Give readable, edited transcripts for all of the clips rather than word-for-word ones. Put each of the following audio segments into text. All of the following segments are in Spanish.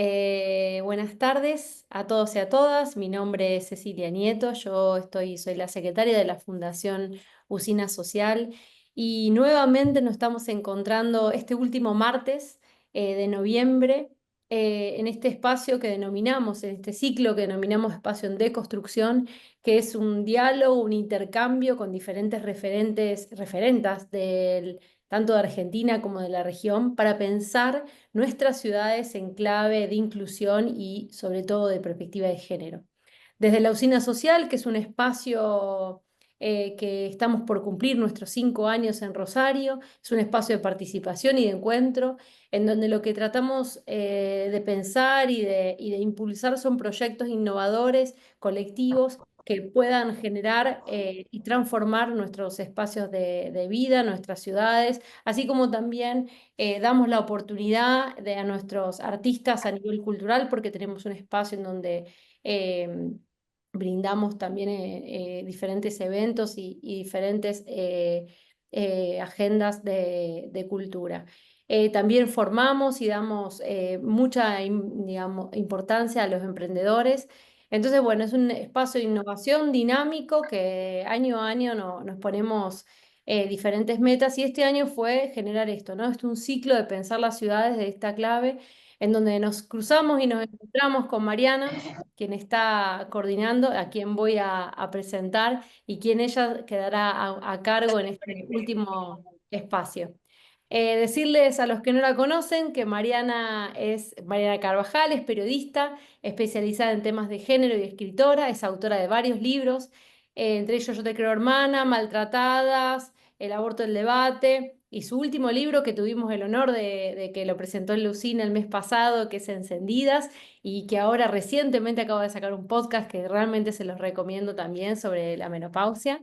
Buenas tardes a todos y a todas. Mi nombre es Cecilia Nieto. Soy la secretaria de la Fundación Usina Social y nuevamente nos estamos encontrando este último martes de noviembre en este espacio que denominamos, en este ciclo que denominamos espacio en deconstrucción, que es un diálogo, un intercambio con diferentes referentas tanto de Argentina como de la región para pensar nuestras ciudades en clave de inclusión y sobre todo de perspectiva de género. Desde la Usina Social, que es un espacio que estamos por cumplir nuestros 5 años en Rosario, es un espacio de participación y de encuentro, en donde lo que tratamos de pensar y de impulsar son proyectos innovadores, colectivos, que puedan generar y transformar nuestros espacios de vida, nuestras ciudades, así como también damos la oportunidad a nuestros artistas a nivel cultural porque tenemos un espacio en donde eh, brindamos también diferentes eventos y diferentes agendas de cultura. También formamos y damos digamos, importancia a los emprendedores. Entonces, bueno, es un espacio de innovación dinámico que año a año nos ponemos diferentes metas y este año fue generar esto, ¿no? Es un ciclo de pensar las ciudades de esta clave en donde nos cruzamos y nos encontramos con Mariana, quien está coordinando, a quien voy a presentar y quien ella quedará a cargo en este último espacio. Decirles a los que no la conocen que Mariana es Mariana Carvajal, es periodista especializada en temas de género y escritora, es autora de varios libros, entre ellos Yo te creo hermana, Maltratadas, El aborto del debate, y su último libro que tuvimos el honor de que lo presentó en Lucina el mes pasado, que es Encendidas, y que ahora recientemente acaba de sacar un podcast que realmente se los recomiendo también sobre la menopausia.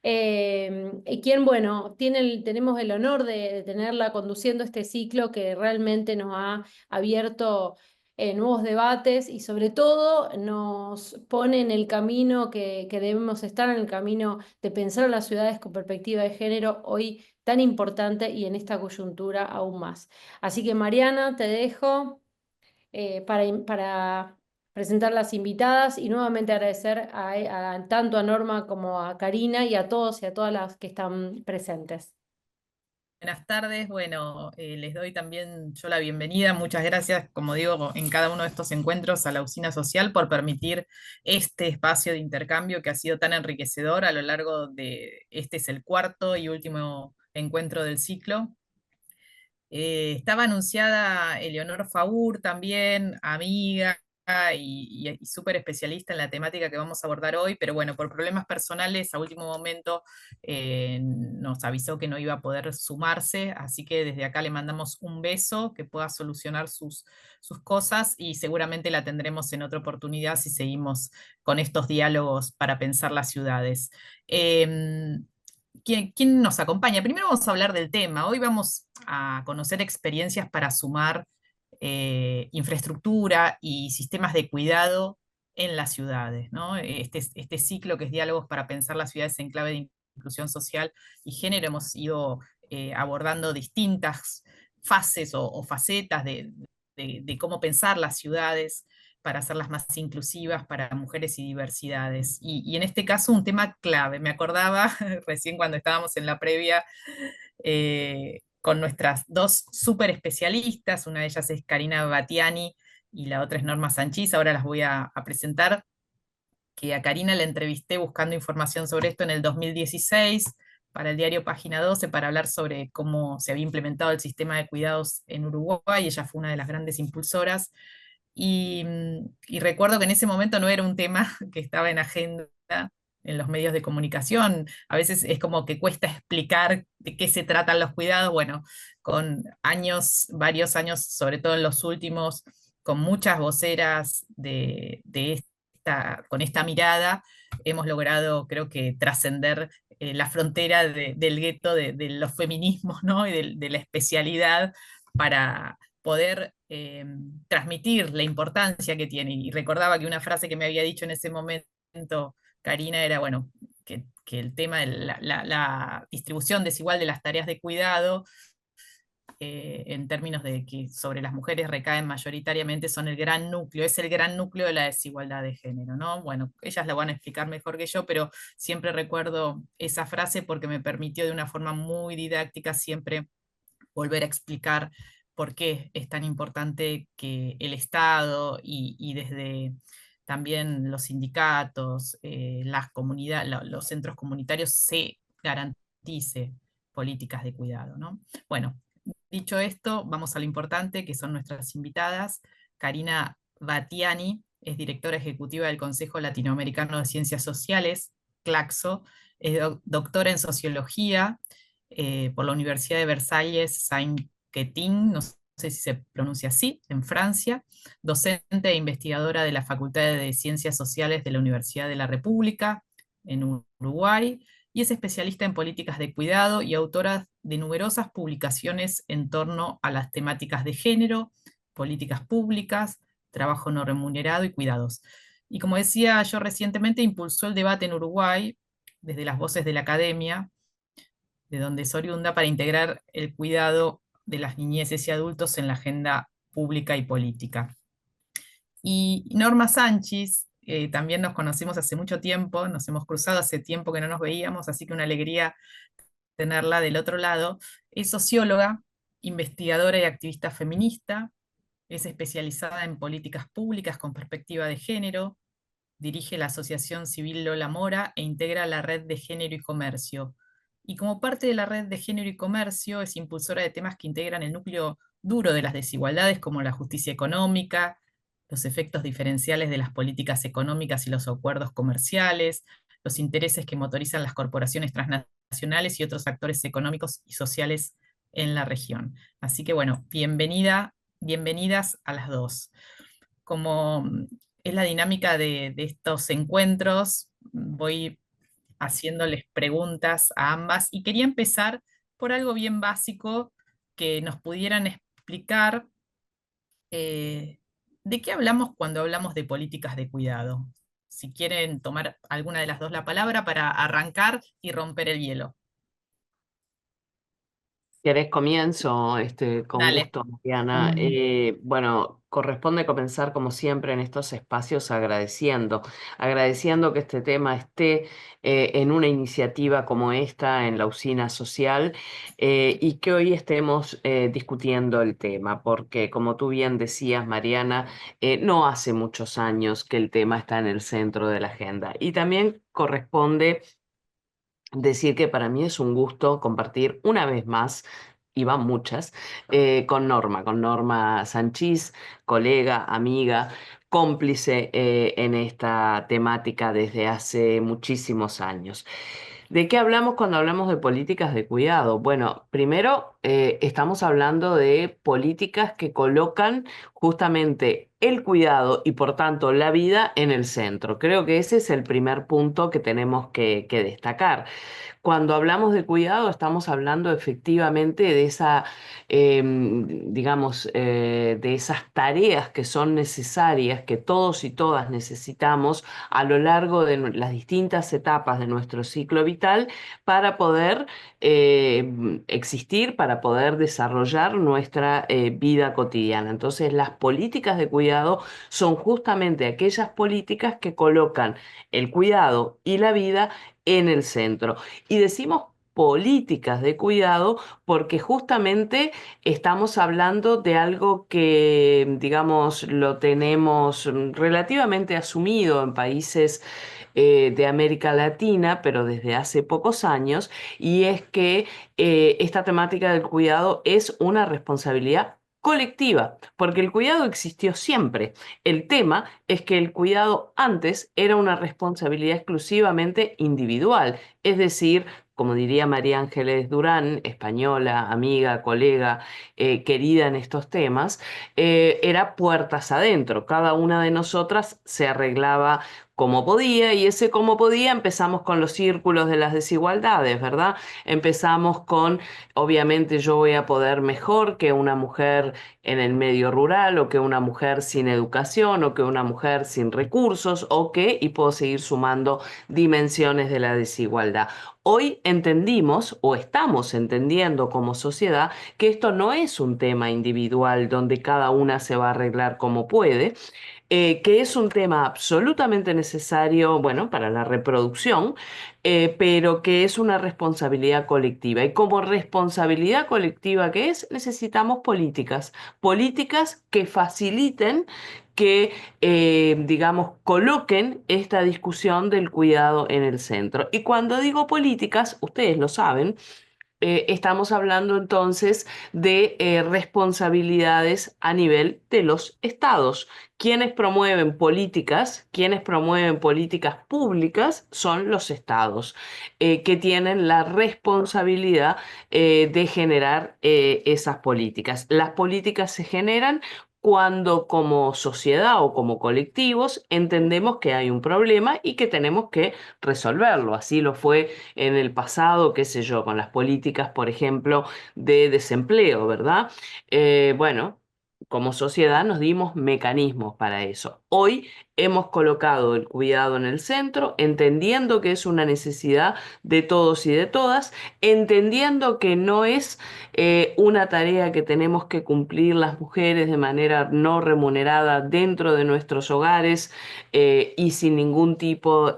Y quien, bueno, tenemos el honor de tenerla conduciendo este ciclo que realmente nos ha abierto nuevos debates y sobre todo nos pone en el camino que debemos estar, en el camino de pensar en las ciudades con perspectiva de género hoy tan importante y en esta coyuntura aún más. Así que Mariana, te dejo para presentar las invitadas y nuevamente agradecer tanto a Norma como a Karina y a todos y a todas las que están presentes. Buenas tardes, bueno, les doy también yo la bienvenida. Muchas gracias, como digo, en cada uno de estos encuentros a la Usina Social por permitir este espacio de intercambio que ha sido tan enriquecedor a lo largo de, este es el cuarto y último encuentro del ciclo. Estaba anunciada Eleonor Faur también, amiga y súper especialista en la temática que vamos a abordar hoy, pero bueno, por problemas personales a último momento nos avisó que no iba a poder sumarse, así que desde acá le mandamos un beso, que pueda solucionar sus cosas y seguramente la tendremos en otra oportunidad si seguimos con estos diálogos para pensar las ciudades. ¿Quién nos acompaña? Primero vamos a hablar del tema. Hoy vamos a conocer experiencias para sumar infraestructura y sistemas de cuidado en las ciudades, ¿no? Este ciclo que es Diálogos para pensar las ciudades en clave de inclusión social y género, hemos ido abordando distintas fases o facetas de cómo pensar las ciudades para hacerlas más inclusivas para mujeres y diversidades. Y en este caso un tema clave. Me acordaba recién cuando estábamos en la previa con nuestras dos súper especialistas, una de ellas es Karina Batiani y la otra es Norma Sanchís, ahora las voy a presentar, que a Karina la entrevisté buscando información sobre esto en el 2016 para el diario Página 12 para hablar sobre cómo se había implementado el sistema de cuidados en Uruguay. Ella fue una de las grandes impulsoras y recuerdo que en ese momento no era un tema que estaba en agenda en los medios de comunicación. A veces es como que cuesta explicar de qué se tratan los cuidados. Bueno, con años, varios años, sobre todo en los últimos, con muchas voceras con esta mirada, hemos logrado, creo que, trascender la frontera del gueto de los feminismos, ¿no? Y de la especialidad para poder transmitir la importancia que tiene. Y recordaba que una frase que me había dicho en ese momento Karina era, bueno, que el tema de la distribución desigual de las tareas de cuidado en términos de que sobre las mujeres recaen mayoritariamente, son el gran núcleo, es el gran núcleo de la desigualdad de género, ¿no? Bueno, ellas lo van a explicar mejor que yo, pero siempre recuerdo esa frase porque me permitió de una forma muy didáctica siempre volver a explicar por qué es tan importante que el Estado y desde también los sindicatos, las comunidades, los centros comunitarios se garantice políticas de cuidado, ¿no? Bueno, dicho esto, vamos a lo importante, que son nuestras invitadas. Karina Batiani es directora ejecutiva del Consejo Latinoamericano de Ciencias Sociales, CLACSO, es doctora en sociología por la Universidad de Versalles Saint-Quentin, no sé si se pronuncia así, en Francia, docente e investigadora de la Facultad de Ciencias Sociales de la Universidad de la República, en Uruguay, y es especialista en políticas de cuidado y autora de numerosas publicaciones en torno a las temáticas de género, políticas públicas, trabajo no remunerado y cuidados. Y como decía yo recientemente, impulsó el debate en Uruguay desde las voces de la academia, de donde es oriunda, para integrar el cuidado de las niñeces y adultos en la agenda pública y política. Y Norma Sánchez, también nos conocimos hace mucho tiempo, nos hemos cruzado hace tiempo que no nos veíamos, así que una alegría tenerla del otro lado. Es socióloga, investigadora y activista feminista, es especializada en políticas públicas con perspectiva de género, dirige la Asociación Civil Lola Mora e integra la Red de Género y Comercio. Y como parte de la Red de Género y Comercio es impulsora de temas que integran el núcleo duro de las desigualdades, como la justicia económica, los efectos diferenciales de las políticas económicas y los acuerdos comerciales, los intereses que motorizan las corporaciones transnacionales y otros actores económicos y sociales en la región. Así que bueno, bienvenidas a las dos. Como es la dinámica de estos encuentros, voy haciéndoles preguntas a ambas y quería empezar por algo bien básico que nos pudieran explicar de qué hablamos cuando hablamos de políticas de cuidado. Si quieren tomar alguna de las dos la palabra para arrancar y romper el hielo. ¿Querés comienzo? Con Dale. gusto, Mariana. Bueno, corresponde comenzar como siempre en estos espacios agradeciendo que este tema esté en una iniciativa como esta en la Usina Social y que hoy estemos discutiendo el tema, porque como tú bien decías, Mariana, no hace muchos años que el tema está en el centro de la agenda y también corresponde decir que para mí es un gusto compartir una vez más, y van muchas, con Norma Sanchís, colega, amiga, cómplice en esta temática desde hace muchísimos años. ¿De qué hablamos cuando hablamos de políticas de cuidado? Bueno, primero estamos hablando de políticas que colocan justamente el cuidado y por tanto la vida en el centro. Creo que ese es el primer punto que tenemos que destacar. Cuando hablamos de cuidado, estamos hablando efectivamente de digamos, de esas tareas que son necesarias, que todos y todas necesitamos a lo largo de las distintas etapas de nuestro ciclo vital para poder existir, para poder desarrollar nuestra vida cotidiana. Entonces, las políticas de cuidado son justamente aquellas políticas que colocan el cuidado y la vida en el centro. Y decimos políticas de cuidado porque justamente estamos hablando de algo que, digamos, lo tenemos relativamente asumido en países de América Latina, pero desde hace pocos años, y es que esta temática del cuidado es una responsabilidad colectiva, porque el cuidado existió siempre. El tema es que el cuidado antes era una responsabilidad exclusivamente individual, es decir, como diría María Ángeles Durán, española, amiga, colega, querida en estos temas, era puertas adentro. Cada una de nosotras se arreglaba como podía, y ese como podía empezamos con los círculos de las desigualdades, ¿verdad? Empezamos con, obviamente yo voy a poder mejor que una mujer en el medio rural, o que una mujer sin educación, o que una mujer sin recursos, y puedo seguir sumando dimensiones de la desigualdad. Hoy entendimos, o estamos entendiendo como sociedad, que esto no es un tema individual donde cada una se va a arreglar como puede, que es un tema absolutamente necesario, bueno, para la reproducción, pero que es una responsabilidad colectiva. Y como responsabilidad colectiva que es, necesitamos políticas, políticas que faciliten, que, digamos, coloquen esta discusión del cuidado en el centro. Y cuando digo políticas, ustedes lo saben, estamos hablando entonces de responsabilidades a nivel de los estados. Quienes promueven políticas públicas son los estados, que tienen la responsabilidad de generar esas políticas. Las políticas se generan cuando como sociedad o como colectivos entendemos que hay un problema y que tenemos que resolverlo. Así lo fue en el pasado, qué sé yo, con las políticas, por ejemplo, de desempleo, ¿verdad? Bueno, como sociedad nos dimos mecanismos para eso. Hoy hemos colocado el cuidado en el centro, entendiendo que es una necesidad de todos y de todas, entendiendo que no es una tarea que tenemos que cumplir las mujeres de manera no remunerada dentro de nuestros hogares, y sin ningún tipo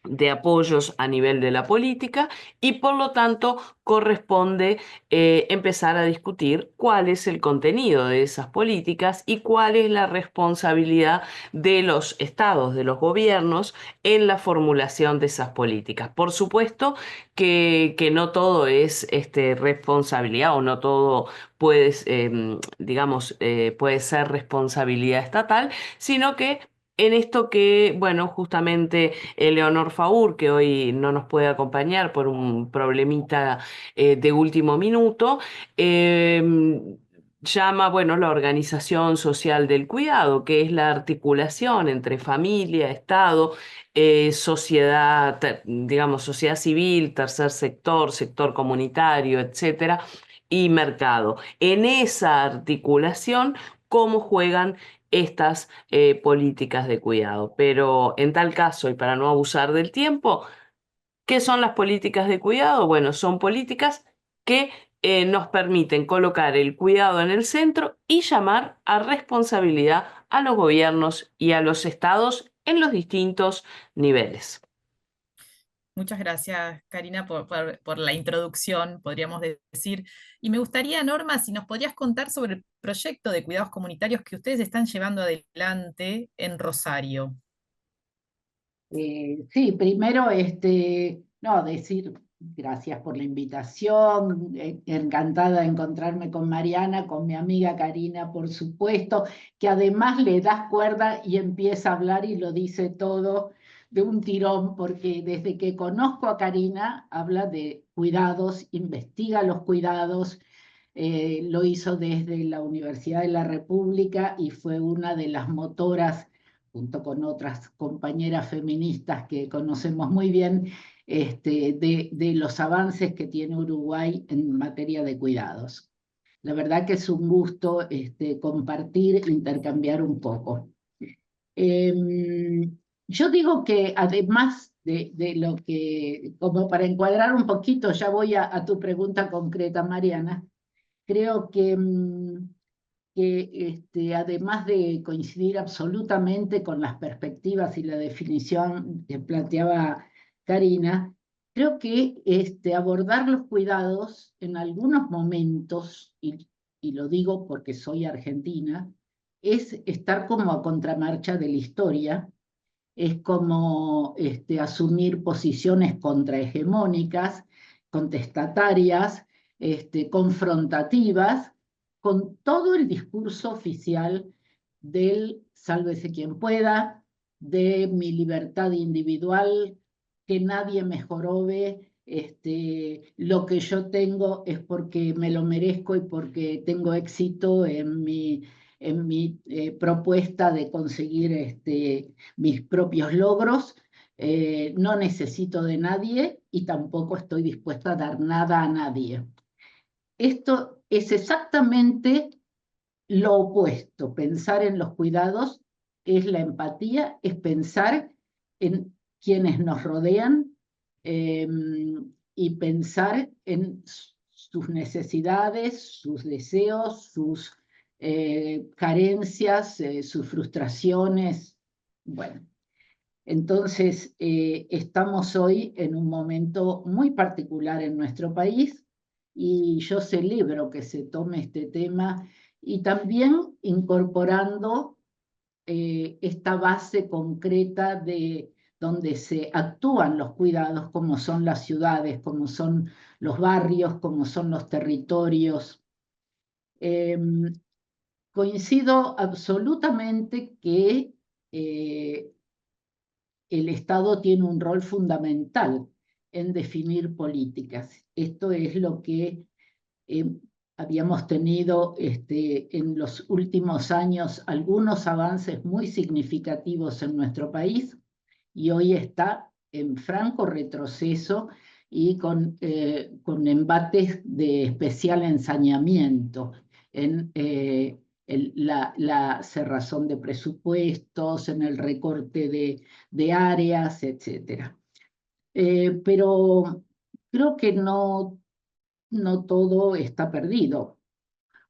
de apoyos a nivel de la política, y por lo tanto corresponde empezar a discutir cuál es el contenido de esas políticas y cuál es la responsabilidad de los estados, de los gobiernos en la formulación de esas políticas. Por supuesto que no todo es responsabilidad, o no todo puede, digamos, puede ser responsabilidad estatal, sino que en esto que, bueno, justamente Eleonor Faur, que hoy no nos puede acompañar por un problemita de último minuto, llama, bueno, la organización social del cuidado, que es la articulación entre familia, Estado, sociedad, digamos, sociedad civil, tercer sector, sector comunitario, etcétera, y mercado. En esa articulación, cómo juegan estas políticas de cuidado. Pero en tal caso, y para no abusar del tiempo, ¿qué son las políticas de cuidado? Bueno, son políticas que nos permiten colocar el cuidado en el centro y llamar a responsabilidad a los gobiernos y a los estados en los distintos niveles. Muchas gracias, Karina, por la introducción, podríamos decir. Y me gustaría, Norma, si nos podrías contar sobre el proyecto de cuidados comunitarios que ustedes están llevando adelante en Rosario. Sí, primero, no, decir gracias por la invitación, encantada de encontrarme con Mariana, con mi amiga Karina, por supuesto, que además le das cuerda y empieza a hablar y lo dice todo de un tirón, porque desde que conozco a Karina, habla de cuidados, investiga los cuidados, lo hizo desde la Universidad de la República y fue una de las motoras, junto con otras compañeras feministas que conocemos muy bien, de los avances que tiene Uruguay en materia de cuidados. La verdad que es un gusto compartir, intercambiar un poco. Yo digo que además de lo que, como para encuadrar un poquito, ya voy a tu pregunta concreta, Mariana, creo que además de coincidir absolutamente con las perspectivas y la definición que planteaba Karina, creo que abordar los cuidados en algunos momentos, y lo digo porque soy argentina, es estar como a contramarcha de la historia, es como asumir posiciones contrahegemónicas, contestatarias, confrontativas, con todo el discurso oficial del sálvese quien pueda, de mi libertad individual, que nadie me jorobe, lo que yo tengo es porque me lo merezco y porque tengo éxito en mi propuesta de conseguir mis propios logros. No necesito de nadie y tampoco estoy dispuesta a dar nada a nadie. Esto es exactamente lo opuesto. Pensar en los cuidados es la empatía, es pensar en quienes nos rodean y pensar en sus necesidades, sus deseos, sus carencias, sus frustraciones. Bueno, entonces estamos hoy en un momento muy particular en nuestro país y yo celebro que se tome este tema y también incorporando esta base concreta de donde se actúan los cuidados, como son las ciudades, como son los barrios, como son los territorios. Coincido absolutamente que el Estado tiene un rol fundamental en definir políticas. Esto es lo que habíamos tenido en los últimos años algunos avances muy significativos en nuestro país y hoy está en franco retroceso y con embates de especial ensañamiento en la cerrazón de presupuestos, en el recorte de áreas, etc. Pero creo que no todo está perdido.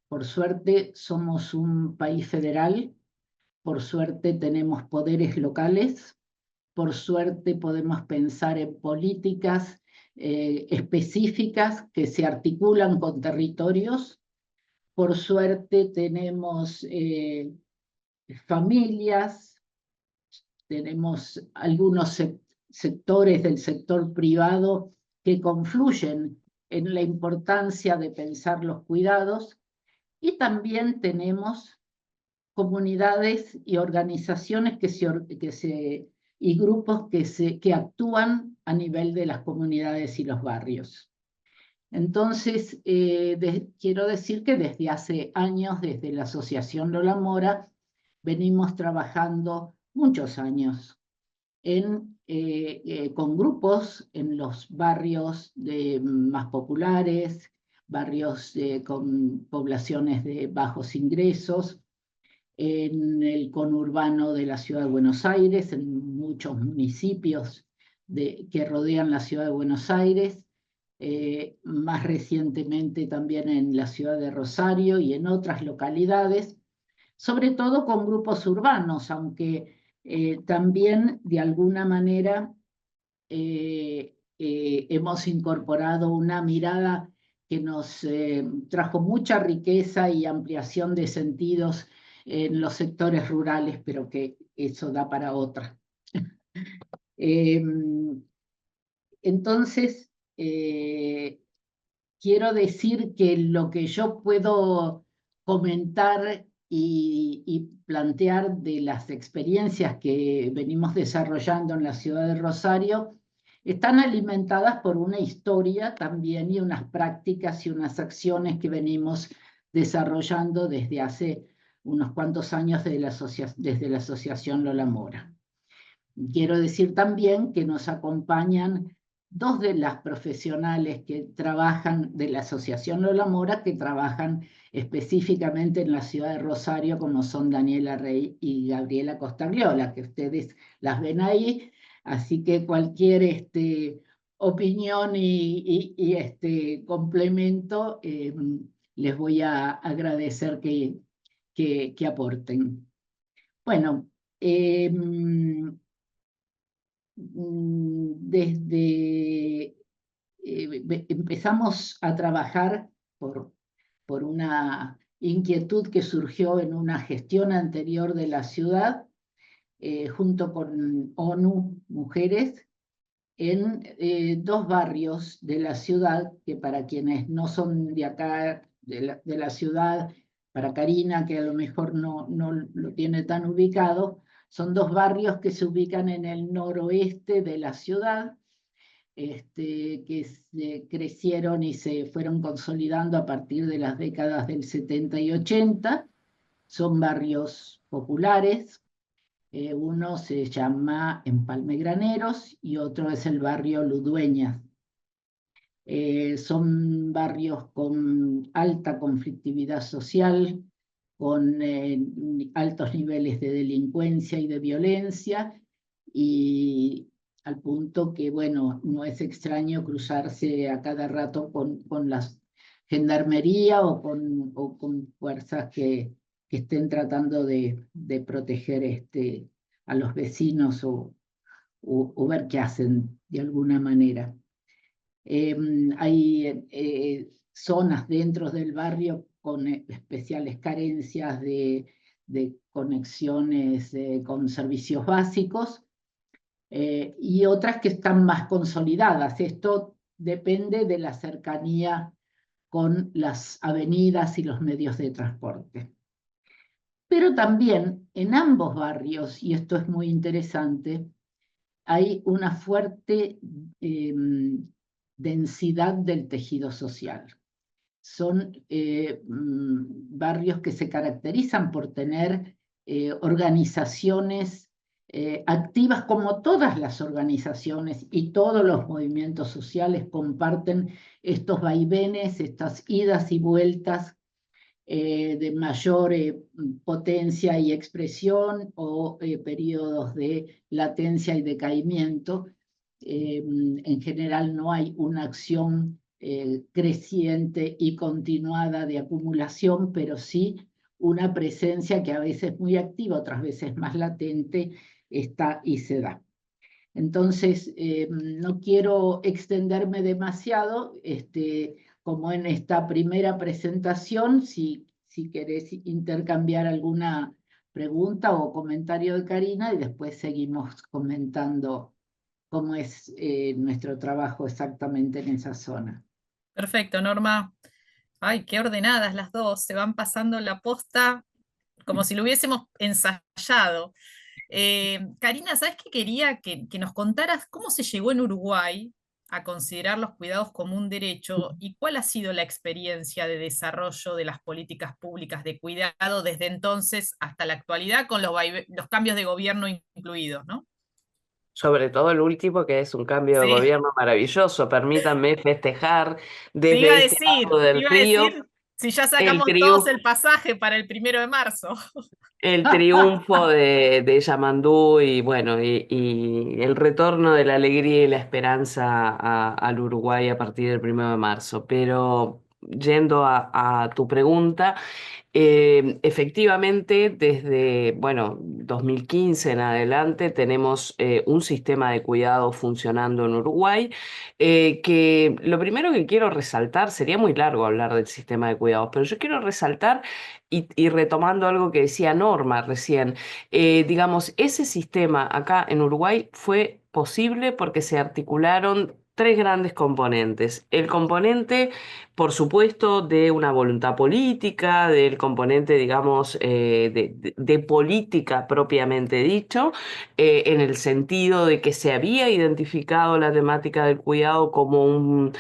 Por suerte somos un país federal, por suerte tenemos poderes locales, por suerte podemos pensar en políticas específicas que se articulan con territorios, por suerte tenemos familias, tenemos algunos sectores del sector privado que confluyen en la importancia de pensar los cuidados y también tenemos comunidades y organizaciones y grupos que actúan a nivel de las comunidades y los barrios. Entonces, quiero decir que desde hace años, desde la Asociación Lola Mora, venimos trabajando muchos años con grupos en los barrios más populares, barrios con poblaciones de bajos ingresos, en el conurbano de la Ciudad de Buenos Aires, en muchos municipios que rodean la Ciudad de Buenos Aires, más recientemente también en la ciudad de Rosario y en otras localidades, sobre todo con grupos urbanos, aunque también de alguna manera hemos incorporado una mirada que nos trajo mucha riqueza y ampliación de sentidos en los sectores rurales, pero que eso da para otra. Entonces, quiero decir que lo que yo puedo comentar y plantear de las experiencias que venimos desarrollando en la ciudad de Rosario están alimentadas por una historia también y unas prácticas y unas acciones que venimos desarrollando desde hace unos cuantos años desde la Asociación Lola Mora. Quiero decir también que nos acompañan dos de las profesionales que trabajan de la Asociación Lola Mora, que trabajan específicamente en la ciudad de Rosario, como son Daniela Rey y Gabriela Costagliola, que ustedes las ven ahí, así que cualquier opinión y complemento les voy a agradecer que aporten. Bueno, desde empezamos a trabajar por una inquietud que surgió en una gestión anterior de la ciudad, junto con ONU Mujeres, en dos barrios de la ciudad, que para quienes no son de acá, de la ciudad, para Karina, que a lo mejor no lo tiene tan ubicado, son dos barrios que se ubican en el noroeste de la ciudad, que crecieron y se fueron consolidando a partir de las décadas del 70 y 80. son barrios populares. Uno se llama Empalme Graneros y otro es el barrio Ludueñas. Son barrios con alta conflictividad social, con altos niveles de delincuencia y de violencia, y al punto que, bueno, no es extraño cruzarse a cada rato con la gendarmería o con fuerzas que estén tratando de proteger a los vecinos o ver qué hacen de alguna manera. Hay zonas dentro del barrio con especiales carencias de conexiones con servicios básicos, y otras que están más consolidadas. Esto depende de la cercanía con las avenidas y los medios de transporte. Pero también en ambos barrios, y esto es muy interesante, hay una fuerte densidad del tejido social. Son barrios que se caracterizan por tener organizaciones activas, como todas las organizaciones y todos los movimientos sociales comparten estos vaivenes, estas idas y vueltas de mayor potencia y expresión, o periodos de latencia y decaimiento. En general no hay una acción creciente y continuada de acumulación, pero sí una presencia que a veces muy activa, otras veces más latente, está y se da. Entonces, no quiero extenderme demasiado, como en esta primera presentación. Si querés intercambiar alguna pregunta o comentario de Karina, y después seguimos comentando cómo es nuestro trabajo exactamente en esa zona. Perfecto, Norma. Ay, qué ordenadas las dos, se van pasando la posta como si lo hubiésemos ensayado. Karina, ¿sabes qué quería que nos contaras cómo se llegó en Uruguay a considerar los cuidados como un derecho y cuál ha sido la experiencia de desarrollo de las políticas públicas de cuidado desde entonces hasta la actualidad, con los cambios de gobierno incluidos, ¿no? Sobre todo el último, que es un cambio de Sí, gobierno maravilloso. Permítanme festejar te iba a desde este lado decir, te del iba a río decir si ya el sacamos todos triunfo. el pasaje para el 1 de marzo. El triunfo de Yamandú y bueno, y el retorno de la alegría y la esperanza al Uruguay a partir del 1 de marzo. Pero yendo a tu pregunta, efectivamente, desde, bueno, 2015 en adelante tenemos un sistema de cuidado funcionando en Uruguay, que lo primero que quiero resaltar, sería muy largo hablar del sistema de cuidados, pero yo quiero resaltar y retomando algo que decía Norma recién, digamos, ese sistema acá en Uruguay fue posible porque se articularon tres grandes componentes. El componente, por supuesto, de una voluntad política, del componente, digamos, de política propiamente dicho, en el sentido de que se había identificado la temática del cuidado como un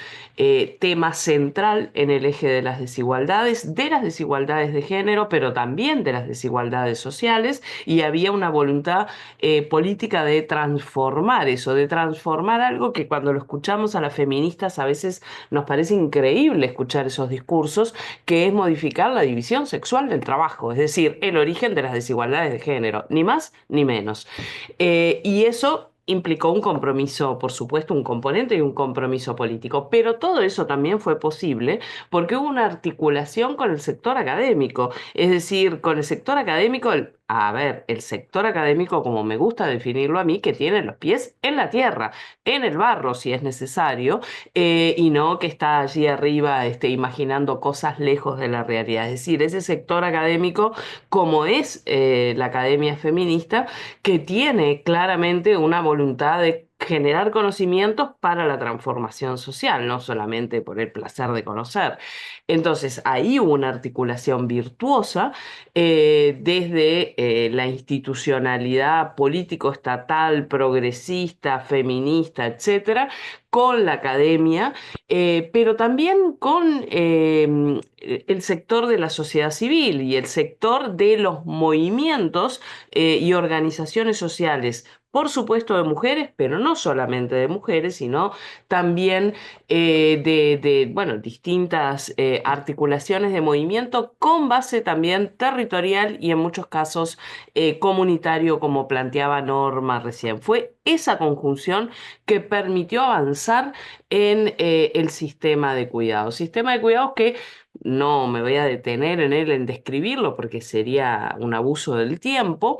tema central en el eje de las desigualdades de género, pero también de las desigualdades sociales, y había una voluntad política de transformar eso, de transformar algo que cuando lo escuchamos a las feministas a veces nos parece increíble escuchar esos discursos, que es modificar la división sexual del trabajo, es decir, el origen de las desigualdades de género, ni más ni menos. Y eso implicó un compromiso, por supuesto, un componente y un compromiso político, pero todo eso también fue posible porque hubo una articulación con el sector académico, es decir, con el sector académico, el sector académico, como me gusta definirlo a mí, que tiene los pies en la tierra, en el barro si es necesario, y no que está allí arriba imaginando cosas lejos de la realidad. Es decir, ese sector académico, como es la academia feminista, que tiene claramente una voluntad de generar conocimientos para la transformación social, no solamente por el placer de conocer. Entonces, ahí hubo una articulación virtuosa desde la institucionalidad político-estatal, progresista, feminista, etcétera, con la academia, pero también con el sector de la sociedad civil y el sector de los movimientos y organizaciones sociales, por supuesto de mujeres, pero no solamente de mujeres, sino también bueno, distintas articulaciones de movimiento con base también territorial y en muchos casos comunitario, como planteaba Norma recién. Fue esa conjunción que permitió avanzar en el sistema de cuidados. Sistema de cuidados que no me voy a detener en él, en describirlo, porque sería un abuso del tiempo,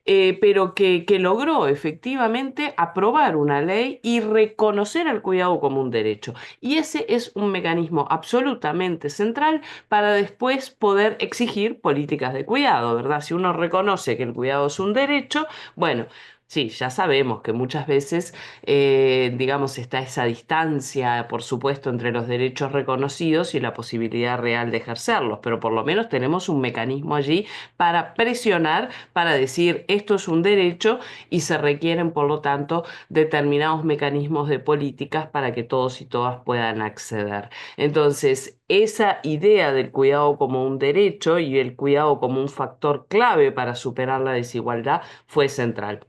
pero que logró efectivamente aprobar una ley y reconocer el cuidado como un derecho. Y ese es un mecanismo absolutamente central para después poder exigir políticas de cuidado, ¿verdad? Si uno reconoce que el cuidado es un derecho, bueno. Sí, ya sabemos que muchas veces, digamos, está esa distancia, por supuesto, entre los derechos reconocidos y la posibilidad real de ejercerlos, pero por lo menos tenemos un mecanismo allí para presionar, para decir esto es un derecho y se requieren, por lo tanto, determinados mecanismos de políticas para que todos y todas puedan acceder. Entonces, esa idea del cuidado como un derecho y el cuidado como un factor clave para superar la desigualdad fue central.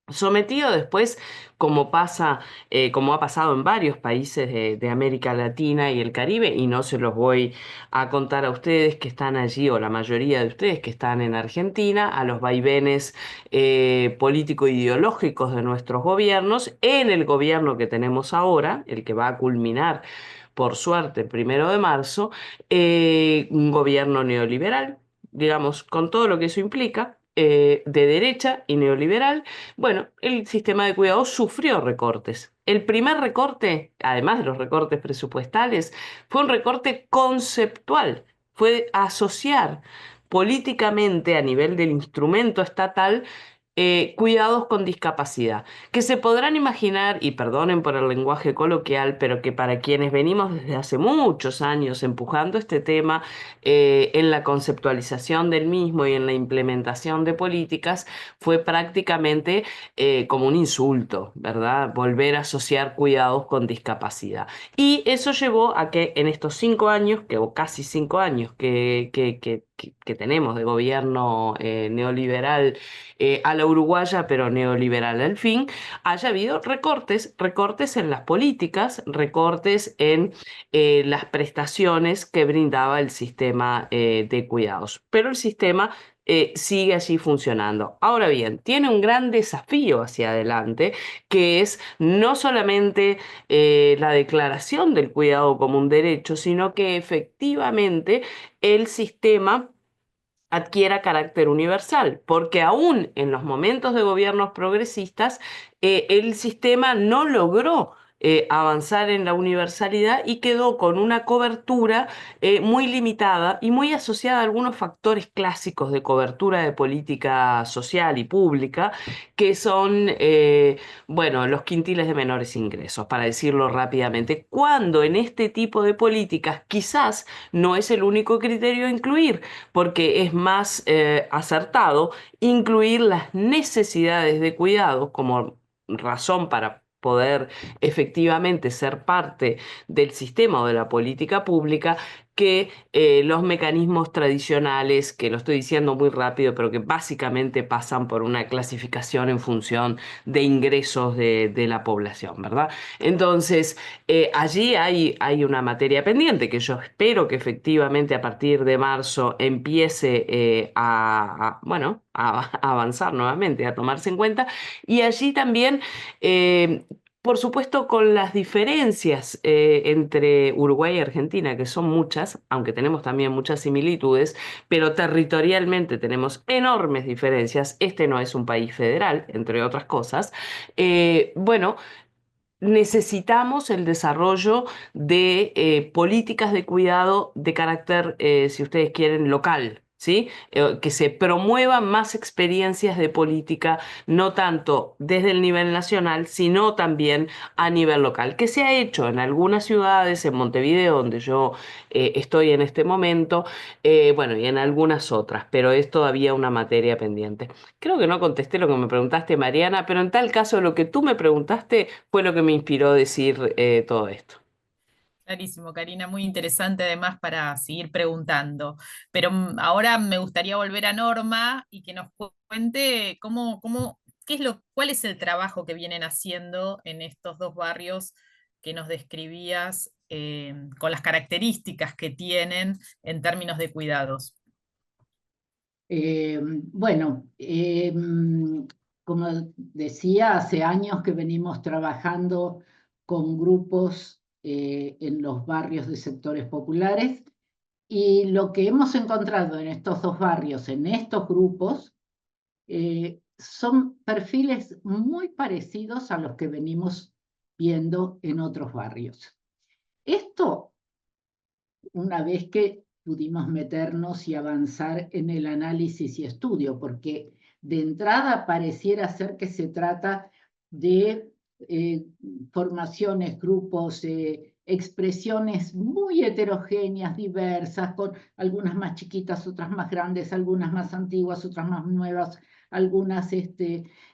Sometido después, como pasa, como ha pasado en varios países de América Latina y el Caribe, y no se los voy a contar a ustedes que están allí, o la mayoría de ustedes que están en Argentina, a los vaivenes político-ideológicos de nuestros gobiernos, en el gobierno que tenemos ahora, el que va a culminar, por suerte, el 1 de marzo, un gobierno neoliberal, digamos, con todo lo que eso implica, de derecha y neoliberal. Bueno, el sistema de cuidados sufrió recortes. El primer recorte, además de los recortes presupuestales, fue un recorte conceptual, fue asociar políticamente a nivel del instrumento estatal cuidados con discapacidad, que se podrán imaginar, y perdonen por el lenguaje coloquial, pero que para quienes venimos desde hace muchos años empujando este tema en la conceptualización del mismo y en la implementación de políticas, fue prácticamente como un insulto, ¿verdad? Volver a asociar cuidados con discapacidad. Y eso llevó a que en estos 5 años, o casi 5 años que tenemos de gobierno neoliberal a la uruguaya, pero neoliberal al fin, haya habido recortes, recortes en las políticas, recortes en las prestaciones que brindaba el sistema de cuidados. Pero el sistema sigue allí funcionando. Ahora bien, tiene un gran desafío hacia adelante, que es no solamente la declaración del cuidado como un derecho, sino que efectivamente el sistema adquiera carácter universal, porque aún en los momentos de gobiernos progresistas, el sistema no logró avanzar en la universalidad y quedó con una cobertura muy limitada y muy asociada a algunos factores clásicos de cobertura de política social y pública, que son, bueno, los quintiles de menores ingresos, para decirlo rápidamente, cuando en este tipo de políticas quizás no es el único criterio a incluir, porque es más acertado incluir las necesidades de cuidado como razón para poder efectivamente ser parte del sistema o de la política pública que los mecanismos tradicionales, que lo estoy diciendo muy rápido, pero que básicamente pasan por una clasificación en función de ingresos de la población, ¿verdad? Entonces, allí hay una materia pendiente que yo espero que efectivamente a partir de marzo empiece bueno, a avanzar nuevamente, a tomarse en cuenta. Y allí también, por supuesto, con las diferencias entre Uruguay y Argentina, que son muchas, aunque tenemos también muchas similitudes, pero territorialmente tenemos enormes diferencias. Este no es un país federal, entre otras cosas. Bueno, necesitamos el desarrollo de políticas de cuidado de carácter, si ustedes quieren, local, ¿sí? Que se promuevan más experiencias de política, no tanto desde el nivel nacional, sino también a nivel local, que se ha hecho en algunas ciudades, en Montevideo, donde yo estoy en este momento, bueno, y en algunas otras, pero es todavía una materia pendiente. Creo que no contesté lo que me preguntaste, Mariana, pero en tal caso lo que tú me preguntaste fue lo que me inspiró a decir todo esto. Clarísimo, Karina, muy interesante además para seguir preguntando. Pero ahora me gustaría volver a Norma y que nos cuente cuál es el trabajo que vienen haciendo en estos dos barrios que nos describías, con las características que tienen en términos de cuidados. Bueno, como decía, hace años que venimos trabajando con grupos en los barrios de sectores populares, y lo que hemos encontrado en estos dos barrios, en estos grupos, son perfiles muy parecidos a los que venimos viendo en otros barrios. Esto, una vez que pudimos meternos y avanzar en el análisis y estudio, porque de entrada pareciera ser que se trata de formaciones, grupos, expresiones muy heterogéneas, diversas, con algunas más chiquitas, otras más grandes, algunas más antiguas, otras más nuevas, algunas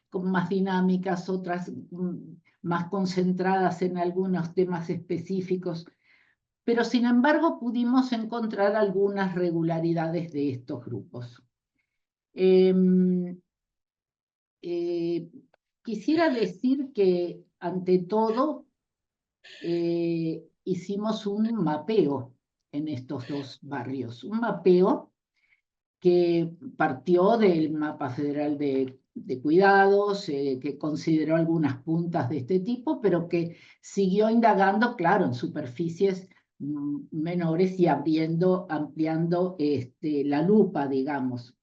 con más dinámicas, otras más concentradas en algunos temas específicos. Pero sin embargo pudimos encontrar algunas regularidades de estos grupos. Quisiera decir que ante todo hicimos un mapeo en estos dos barrios, un mapeo que partió del mapa federal de cuidados, que consideró algunas puntas de este tipo, pero que siguió indagando, claro, en superficies menores y ampliando la lupa, digamos.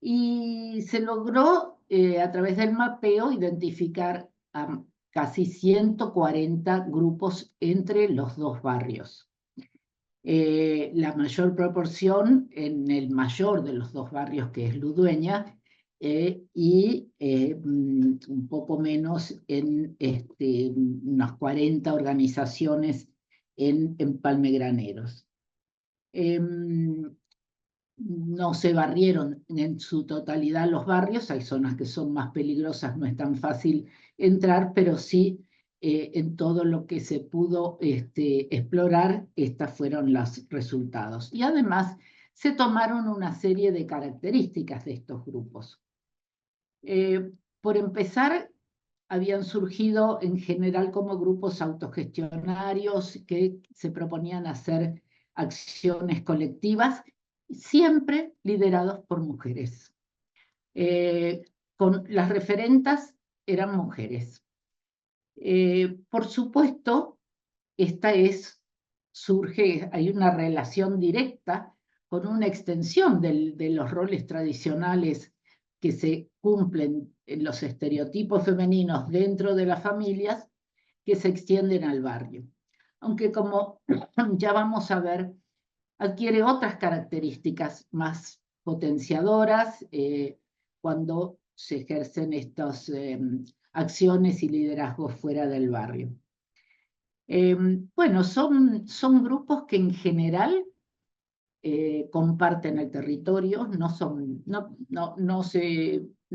Y se logró, a través del mapeo, identificar a casi 140 grupos entre los dos barrios. La mayor proporción en el mayor de los dos barrios, que es Ludueña, y un poco menos en unas 40 organizaciones en Palmegraneros. No se barrieron en su totalidad los barrios, hay zonas que son más peligrosas, no es tan fácil entrar, pero sí en todo lo que se pudo explorar, estos fueron los resultados. Y además se tomaron una serie de características de estos grupos. Por empezar, habían surgido en general como grupos autogestionarios que se proponían hacer acciones colectivas, siempre liderados por mujeres. Con las referentas eran mujeres. Por supuesto, hay una relación directa con una extensión de los roles tradicionales que se cumplen en los estereotipos femeninos dentro de las familias, que se extienden al barrio. Aunque, como ya vamos a ver, adquiere otras características más potenciadoras cuando se ejercen estas acciones y liderazgos fuera del barrio. Bueno, son grupos que en general comparten el territorio, no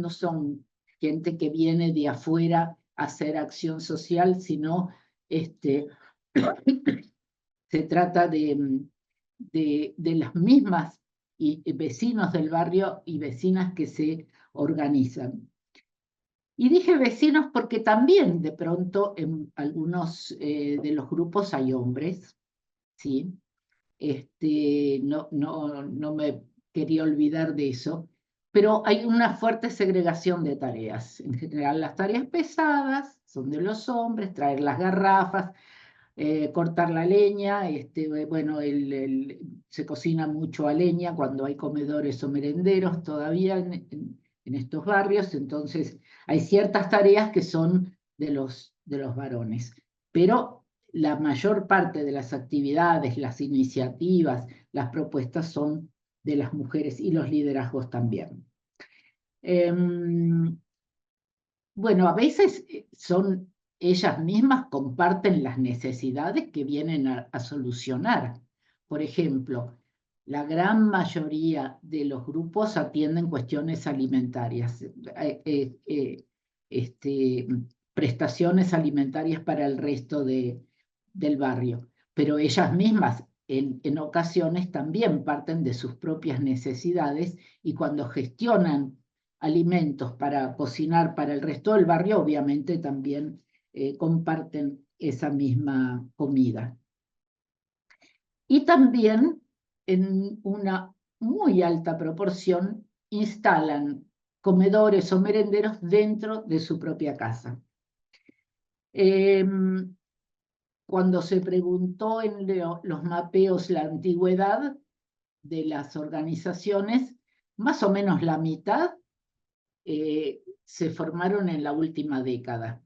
son gente que viene de afuera a hacer acción social, sino se trata de las mismas vecinos del barrio y vecinas que se organizan. Y dije vecinos porque también de pronto en algunos de los grupos hay hombres, ¿sí? No me quería olvidar de eso, pero hay una fuerte segregación de tareas. En general, las tareas pesadas son de los hombres, traer las garrafas, cortar la leña, bueno, se cocina mucho a leña cuando hay comedores o merenderos todavía en estos barrios, entonces hay ciertas tareas que son de los varones, pero la mayor parte de las actividades, las iniciativas, las propuestas son de las mujeres y los liderazgos también. Bueno, a veces son ellas mismas, comparten las necesidades que vienen a solucionar. Por ejemplo, la gran mayoría de los grupos atienden cuestiones alimentarias, prestaciones alimentarias para el resto del barrio, pero ellas mismas en ocasiones también parten de sus propias necesidades y cuando gestionan alimentos para cocinar para el resto del barrio, obviamente también comparten esa misma comida. Y también en una muy alta proporción instalan comedores o merenderos dentro de su propia casa. Cuando se preguntó en los mapeos la antigüedad de las organizaciones, más o menos la mitad se formaron en la última década,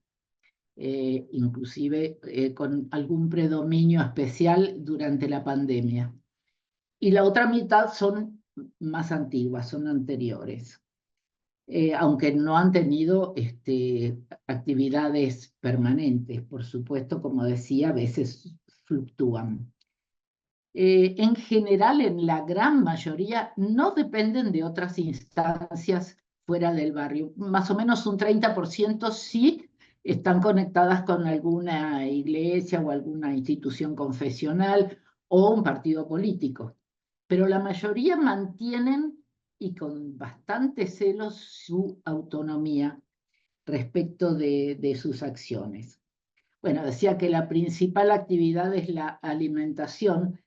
inclusive con algún predominio especial durante la pandemia. Y la otra mitad son más antiguas, son anteriores, aunque no han tenido actividades permanentes, por supuesto, como decía, a veces fluctúan. En general, en la gran mayoría, no dependen de otras instancias fuera del barrio. Más o menos un 30% sí están conectadas con alguna iglesia o alguna institución confesional o un partido político. Pero la mayoría mantienen, y con bastante celos, su autonomía respecto de sus acciones. Bueno, decía que la principal actividad es la alimentación,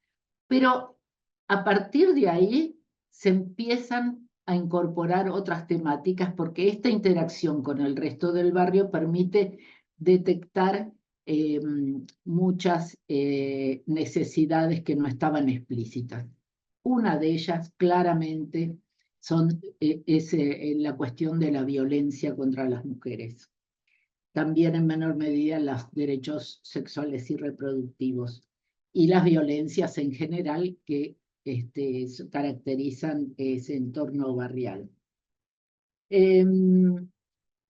pero a partir de ahí se empiezan a incorporar otras temáticas porque esta interacción con el resto del barrio permite detectar muchas necesidades que no estaban explícitas. Una de ellas claramente es la cuestión de la violencia contra las mujeres. También en menor medida los derechos sexuales y reproductivos y las violencias en general que caracterizan ese entorno barrial.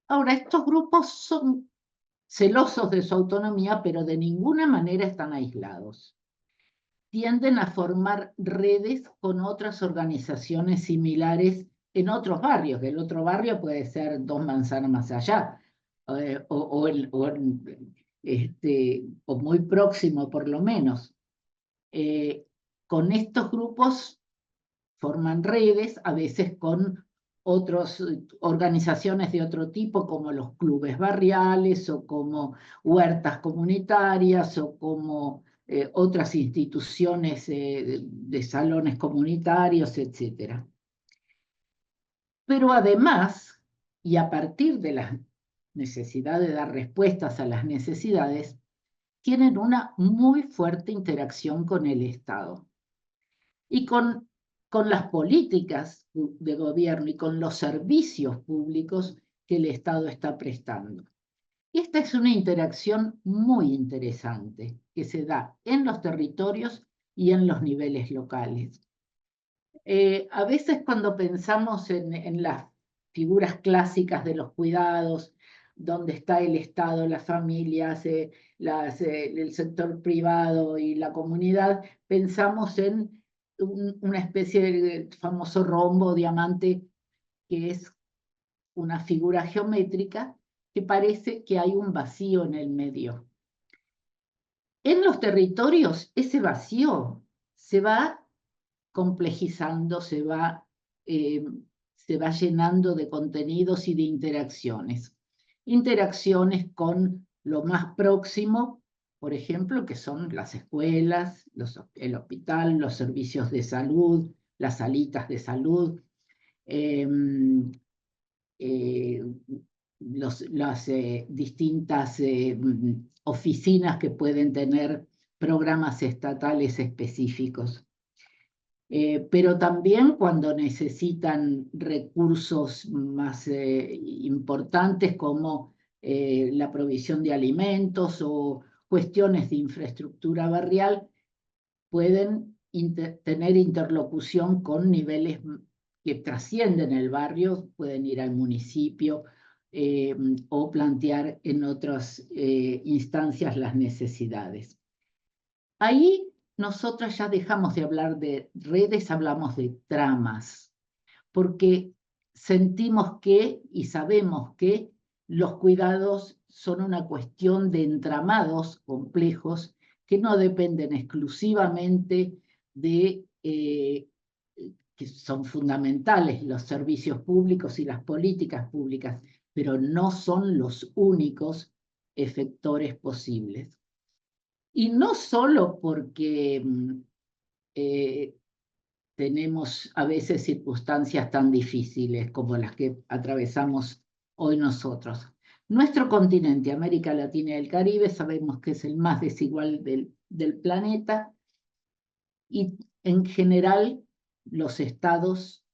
Ahora, estos grupos son celosos de su autonomía, pero de ninguna manera están aislados. Tienden a formar redes con otras organizaciones similares en otros barrios, que el otro barrio puede ser 2 manzanas más allá, o muy próximo por lo menos. Con estos grupos forman redes, a veces con otras organizaciones de otro tipo, como los clubes barriales, o como huertas comunitarias, o como otras instituciones de salones comunitarios, etc. Pero además, y a partir de la necesidad de dar respuestas a las necesidades, tienen una muy fuerte interacción con el Estado y con las políticas de gobierno y con los servicios públicos que el Estado está prestando. Y esta es una interacción muy interesante que se da en los territorios y en los niveles locales. A veces cuando pensamos en las figuras clásicas de los cuidados, donde está el Estado, las familias, el sector privado y la comunidad, pensamos en una especie de famoso rombo diamante, que es una figura geométrica que parece que hay un vacío en el medio. En los territorios, ese vacío se va complejizando, se va llenando de contenidos y de interacciones. Interacciones con lo más próximo, por ejemplo, que son las escuelas, el hospital, los servicios de salud, las salitas de salud, las distintas oficinas que pueden tener programas estatales específicos. Pero también cuando necesitan recursos más importantes como la provisión de alimentos o cuestiones de infraestructura barrial, pueden tener interlocución con niveles que trascienden el barrio, pueden ir al municipio o plantear en otras instancias las necesidades. Ahí nosotras ya dejamos de hablar de redes, hablamos de tramas, porque sentimos que y sabemos que los cuidados son una cuestión de entramados complejos que no dependen exclusivamente de que son fundamentales los servicios públicos y las políticas públicas, pero no son los únicos efectores posibles. Y no solo porque tenemos a veces circunstancias tan difíciles como las que atravesamos hoy nosotros. Nuestro continente, América Latina y el Caribe, sabemos que es el más desigual del planeta y en general los estados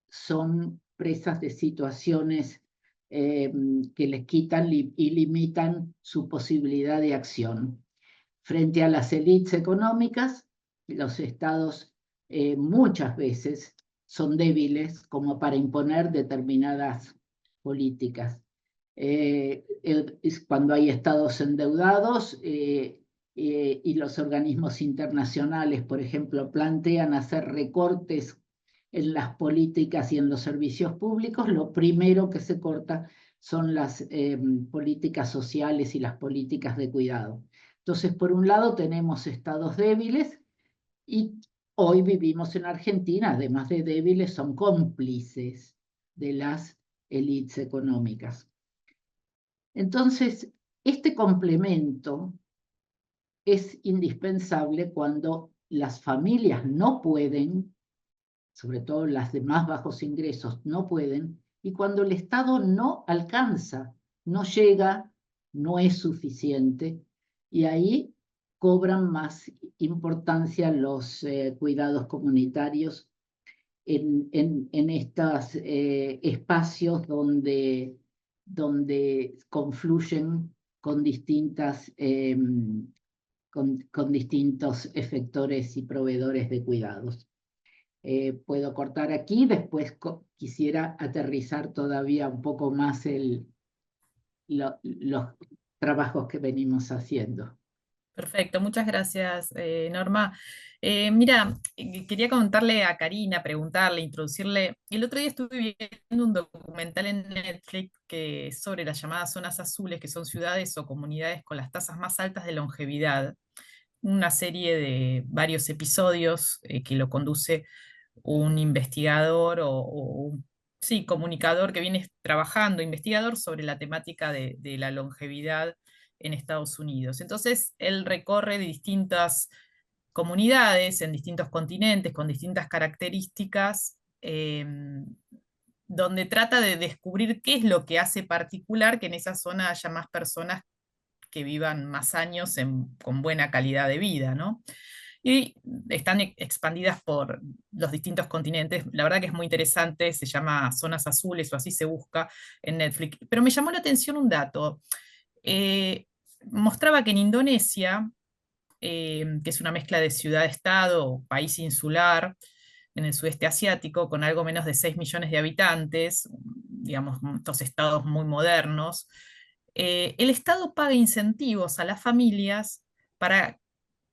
son presas de situaciones que les quitan y limitan su posibilidad de acción. Frente a las élites económicas, los estados muchas veces son débiles como para imponer determinadas políticas. Cuando hay estados endeudados y los organismos internacionales, por ejemplo, plantean hacer recortes en las políticas y en los servicios públicos, lo primero que se corta son las políticas sociales y las políticas de cuidado. Entonces, por un lado tenemos estados débiles y hoy vivimos en Argentina, además de débiles, son cómplices de las élites económicas. Entonces, este complemento es indispensable cuando las familias no pueden, sobre todo las de más bajos ingresos, no pueden, y cuando el Estado no alcanza, no llega, no es suficiente, y ahí cobran más importancia los cuidados comunitarios en estos espacios donde confluyen con con distintos efectores y proveedores de cuidados. Puedo cortar aquí, después quisiera aterrizar todavía un poco más los trabajos que venimos haciendo. Perfecto, muchas gracias, Norma. Mira, quería contarle a Karina, preguntarle, introducirle. El otro día estuve viendo un documental en Netflix que es sobre las llamadas zonas azules, que son ciudades o comunidades con las tasas más altas de longevidad. Una serie de varios episodios que lo conduce un investigador sí, comunicador que viene trabajando, investigador sobre la temática de la longevidad en Estados Unidos. Entonces, él recorre distintas comunidades en distintos continentes con distintas características, donde trata de descubrir qué es lo que hace particular que en esa zona haya más personas que vivan más años con buena calidad de vida, ¿no? Y están expandidas por los distintos continentes. La verdad que es muy interesante, se llama Zonas Azules o así se busca en Netflix. Pero me llamó la atención un dato. Mostraba que en Indonesia, que es una mezcla de ciudad-estado, país insular, en el sudeste asiático, con algo menos de 6 millones de habitantes, digamos, estos estados muy modernos, el Estado paga incentivos a las familias para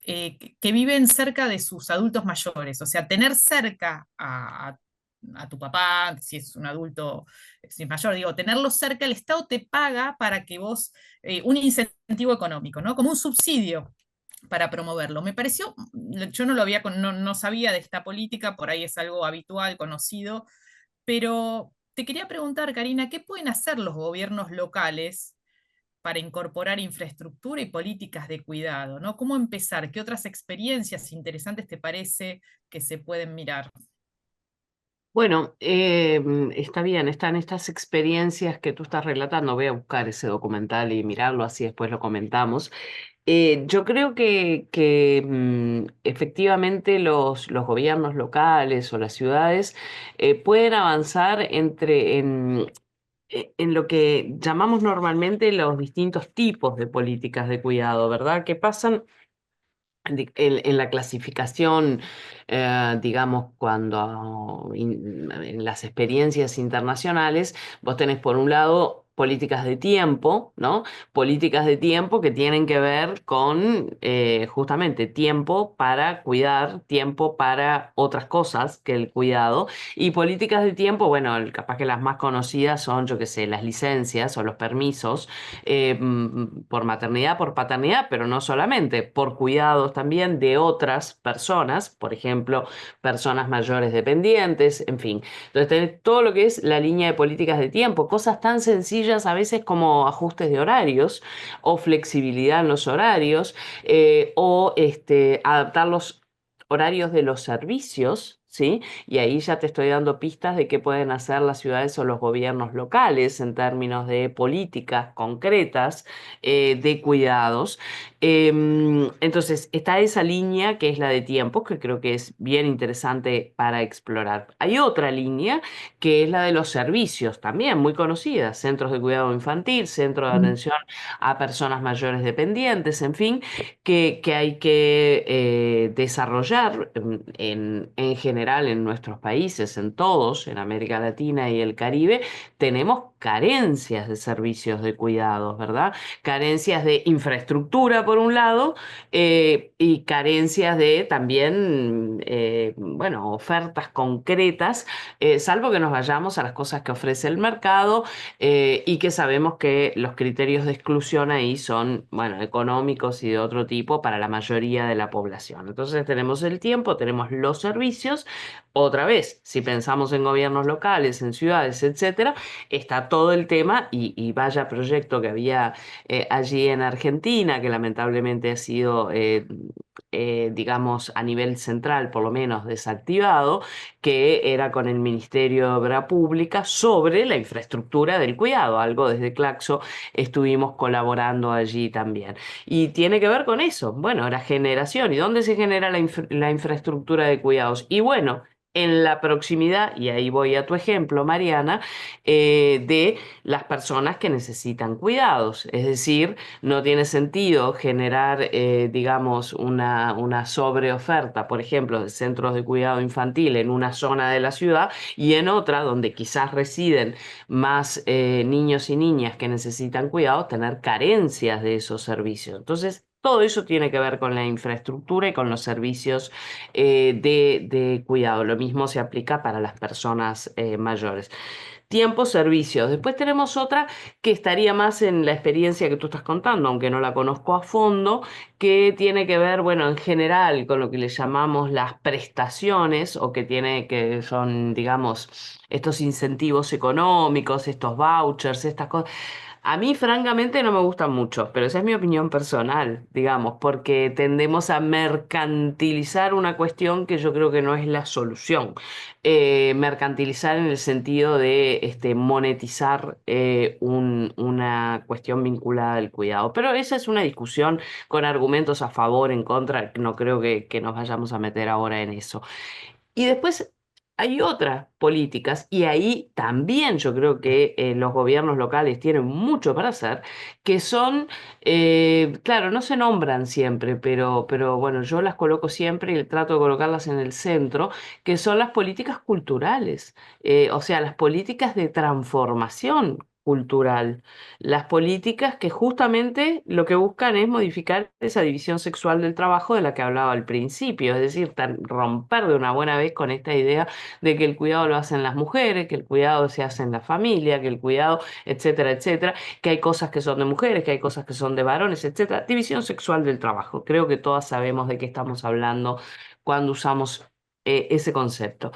que viven cerca de sus adultos mayores, o sea, tener cerca a tu papá, si es un adulto, si es mayor, digo, tenerlo cerca, el Estado te paga para que vos, un incentivo económico, ¿no? Como un subsidio para promoverlo. Me pareció, yo no lo había, no sabía de esta política, por ahí es algo habitual, conocido, pero te quería preguntar, Karina, ¿qué pueden hacer los gobiernos locales para incorporar infraestructura y políticas de cuidado, ¿no? ¿Cómo empezar? ¿Qué otras experiencias interesantes te parece que se pueden mirar? Bueno, está bien, están estas experiencias que tú estás relatando. Voy a buscar ese documental y mirarlo, así después lo comentamos. Yo creo que efectivamente los gobiernos locales o las ciudades pueden avanzar en lo que llamamos normalmente los distintos tipos de políticas de cuidado, ¿verdad? Que pasan en la clasificación, digamos, en las experiencias internacionales, vos tenés por un lado políticas de tiempo, ¿no? Políticas de tiempo que tienen que ver con justamente tiempo para cuidar, tiempo para otras cosas que el cuidado, y políticas de tiempo, bueno, capaz que las más conocidas son, yo qué sé, las licencias o los permisos por maternidad, por paternidad, pero no solamente, por cuidados también de otras personas, por ejemplo, personas mayores dependientes, en fin. Entonces tenés todo lo que es la línea de políticas de tiempo, cosas tan sencillas a veces como ajustes de horarios o flexibilidad en los horarios o adaptar los horarios de los servicios, ¿sí? Y ahí ya te estoy dando pistas de qué pueden hacer las ciudades o los gobiernos locales en términos de políticas concretas de cuidados. Entonces, está esa línea que es la de tiempos, que creo que es bien interesante para explorar. Hay otra línea que es la de los servicios, también muy conocida, centros de cuidado infantil, centro de atención a personas mayores dependientes, en fin, que hay que desarrollar en general en nuestros países, en todos, en América Latina y el Caribe, tenemos carencias de servicios de cuidados, ¿verdad? Carencias de infraestructura, por un lado, y carencias de también, bueno, ofertas concretas, salvo que nos vayamos a las cosas que ofrece el mercado y que sabemos que los criterios de exclusión ahí son, bueno, económicos y de otro tipo para la mayoría de la población. Entonces tenemos el tiempo, tenemos los servicios. Otra vez, si pensamos en gobiernos locales, en ciudades, etcétera, está todo el tema y vaya proyecto que había allí en Argentina, que lamentablemente ha sido, digamos, a nivel central por lo menos desactivado, que era con el Ministerio de Obra Pública sobre la infraestructura del cuidado, algo desde Claxo estuvimos colaborando allí también. Y tiene que ver con eso, bueno, la generación. ¿Y dónde se genera la infraestructura de cuidados? Y bueno, en la proximidad, y ahí voy a tu ejemplo, Mariana, de las personas que necesitan cuidados. Es decir, no tiene sentido generar, digamos, una sobreoferta, por ejemplo, de centros de cuidado infantil en una zona de la ciudad y en otra donde quizás residen más niños y niñas que necesitan cuidados, tener carencias de esos servicios. Entonces, todo eso tiene que ver con la infraestructura y con los servicios de cuidado. Lo mismo se aplica para las personas mayores. Tiempo, servicios. Después tenemos otra que estaría más en la experiencia que tú estás contando, aunque no la conozco a fondo, que tiene que ver, bueno, en general con lo que le llamamos las prestaciones o que son, digamos, estos incentivos económicos, estos vouchers, estas cosas. A mí, francamente, no me gustan mucho, pero esa es mi opinión personal, digamos, porque tendemos a mercantilizar una cuestión que yo creo que no es la solución. Mercantilizar en el sentido de monetizar una cuestión vinculada al cuidado. Pero esa es una discusión con argumentos a favor, en contra, no creo que nos vayamos a meter ahora en eso. Y después hay otras políticas, y ahí también yo creo que los gobiernos locales tienen mucho para hacer, que son, claro, no se nombran siempre, pero bueno, yo las coloco siempre y trato de colocarlas en el centro, que son las políticas culturales, o sea, las políticas de transformación cultural, las políticas que justamente lo que buscan es modificar esa división sexual del trabajo de la que hablaba al principio, es decir, romper de una buena vez con esta idea de que el cuidado lo hacen las mujeres, que el cuidado se hace en la familia, que el cuidado, etcétera, etcétera, que hay cosas que son de mujeres, que hay cosas que son de varones, etcétera. División sexual del trabajo. Creo que todas sabemos de qué estamos hablando cuando usamos ese concepto.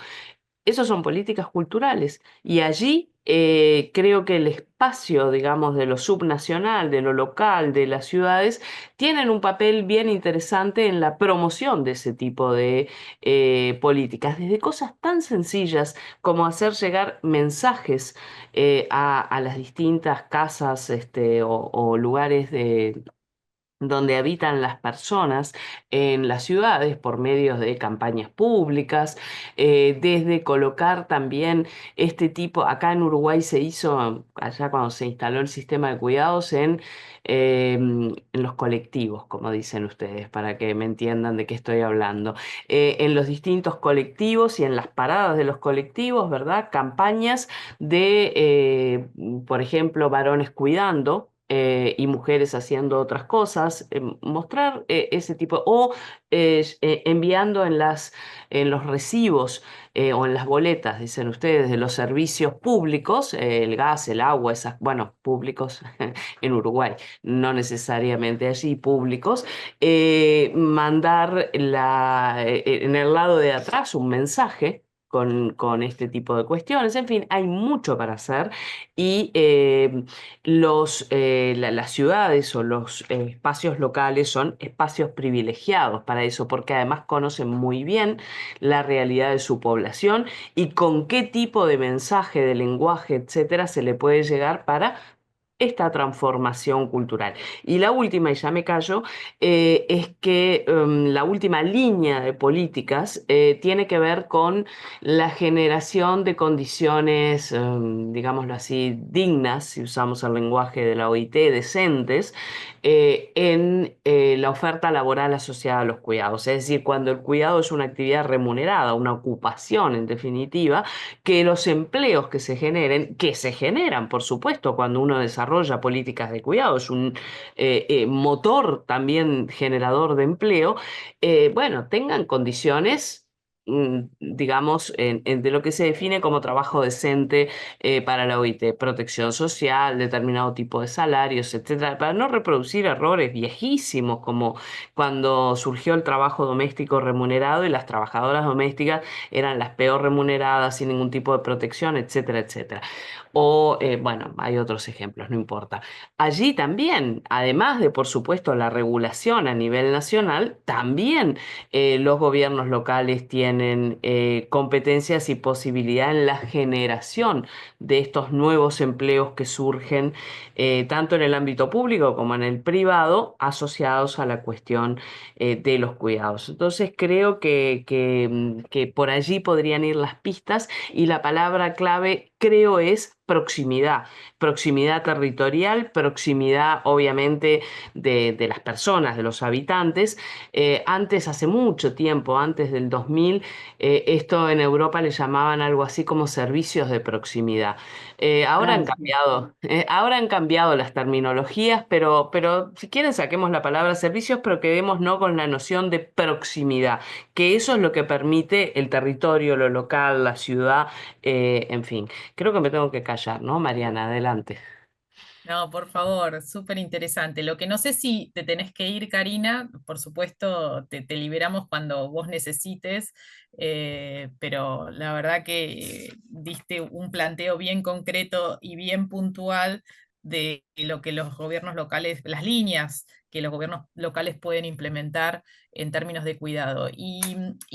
Esas son políticas culturales y allí creo que el espacio, digamos, de lo subnacional, de lo local, de las ciudades, tienen un papel bien interesante en la promoción de ese tipo de políticas, desde cosas tan sencillas como hacer llegar mensajes a las distintas casas o lugares donde habitan las personas en las ciudades por medios de campañas públicas, desde colocar también este tipo, acá en Uruguay se hizo, allá cuando se instaló el sistema de cuidados, en los colectivos, como dicen ustedes, para que me entiendan de qué estoy hablando. En los distintos colectivos y en las paradas de los colectivos, ¿verdad? Campañas de, por ejemplo, varones cuidando, y mujeres haciendo otras cosas, mostrar ese tipo, o enviando en los recibos o en las boletas, dicen ustedes, de los servicios públicos, el gas, el agua, esas, bueno, públicos en Uruguay, no necesariamente allí públicos, mandar en el lado de atrás un mensaje con este tipo de cuestiones. En fin, hay mucho para hacer y las ciudades o los espacios locales son espacios privilegiados para eso, porque además conocen muy bien la realidad de su población y con qué tipo de mensaje, de lenguaje, etcétera, se le puede llegar para esta transformación cultural. Y la última, y ya me callo, es que la última línea de políticas tiene que ver con la generación de condiciones, digámoslo así, dignas, si usamos el lenguaje de la OIT, decentes, en la oferta laboral asociada a los cuidados. Es decir, cuando el cuidado es una actividad remunerada, una ocupación en definitiva, que los empleos que se generan, por supuesto, cuando uno desarrolla políticas de cuidado, es un motor también generador de empleo, bueno, tengan condiciones, digamos, de lo que se define como trabajo decente para la OIT, protección social, determinado tipo de salarios, etcétera, para no reproducir errores viejísimos como cuando surgió el trabajo doméstico remunerado y las trabajadoras domésticas eran las peor remuneradas, sin ningún tipo de protección, etcétera, etcétera. O, bueno, hay otros ejemplos, no importa. Allí también, además de, por supuesto, la regulación a nivel nacional, también los gobiernos locales tienen competencias y posibilidad en la generación de estos nuevos empleos que surgen tanto en el ámbito público como en el privado, asociados a la cuestión de los cuidados. Entonces creo que por allí podrían ir las pistas y la palabra clave creo es proximidad, proximidad territorial, proximidad obviamente de las personas, de los habitantes. Antes, hace mucho tiempo, antes del 2000, esto en Europa le llamaban algo así como servicios de proximidad. Ah, sí. Ahora han cambiado las terminologías, pero si quieren saquemos la palabra servicios, pero quedemos no con la noción de proximidad, que eso es lo que permite el territorio, lo local, la ciudad, en fin. Creo que me tengo que callar, ¿no, Mariana? Adelante. No, por favor, súper interesante. Lo que no sé si te tenés que ir, Karina, por supuesto, te liberamos cuando vos necesites, pero la verdad que diste un planteo bien concreto y bien puntual de lo que los gobiernos locales, las líneas que los gobiernos locales pueden implementar en términos de cuidado. Y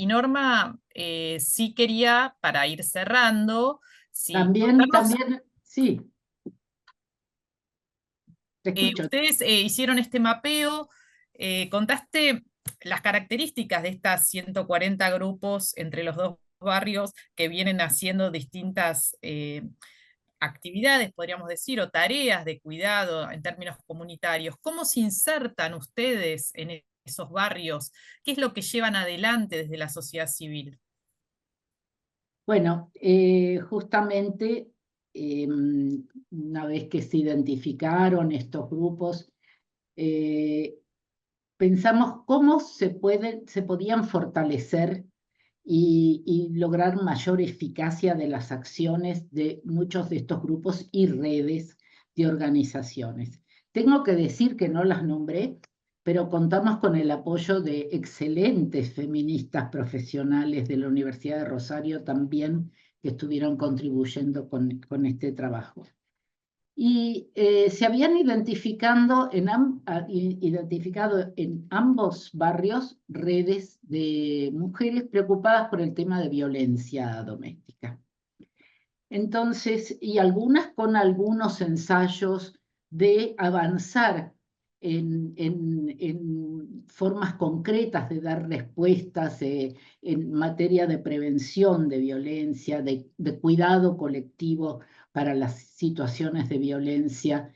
Norma, sí quería, para ir cerrando, sí, contarnos. También, sí, te escucho. Ustedes hicieron este mapeo, contaste las características de estas 140 grupos entre los dos barrios que vienen haciendo distintas actividades, podríamos decir, o tareas de cuidado en términos comunitarios. ¿Cómo se insertan ustedes en esos barrios? ¿Qué es lo que llevan adelante desde la sociedad civil? Bueno, justamente una vez que se identificaron estos grupos, eh, pensamos cómo se podían fortalecer y lograr mayor eficacia de las acciones de muchos de estos grupos y redes de organizaciones. Tengo que decir que no las nombré, pero contamos con el apoyo de excelentes feministas profesionales de la Universidad de Rosario también que estuvieron contribuyendo con este trabajo. Y se habían identificado en ambos barrios redes de mujeres preocupadas por el tema de violencia doméstica. Entonces, y algunas con algunos ensayos de avanzar en formas concretas de dar respuestas en materia de prevención de violencia, de cuidado colectivo para las situaciones de violencia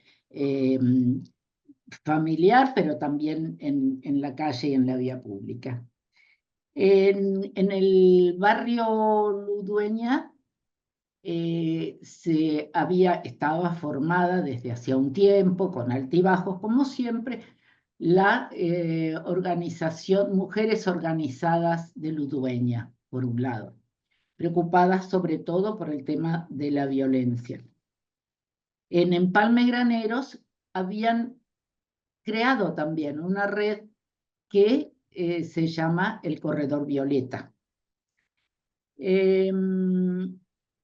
familiar, pero también en la calle y en la vía pública. En el barrio Ludueña estaba formada desde hacía un tiempo, con altibajos, como siempre, la organización Mujeres Organizadas de Ludueña, por un lado, preocupadas sobre todo por el tema de la violencia. En Empalme Graneros habían creado también una red que se llama el Corredor Violeta.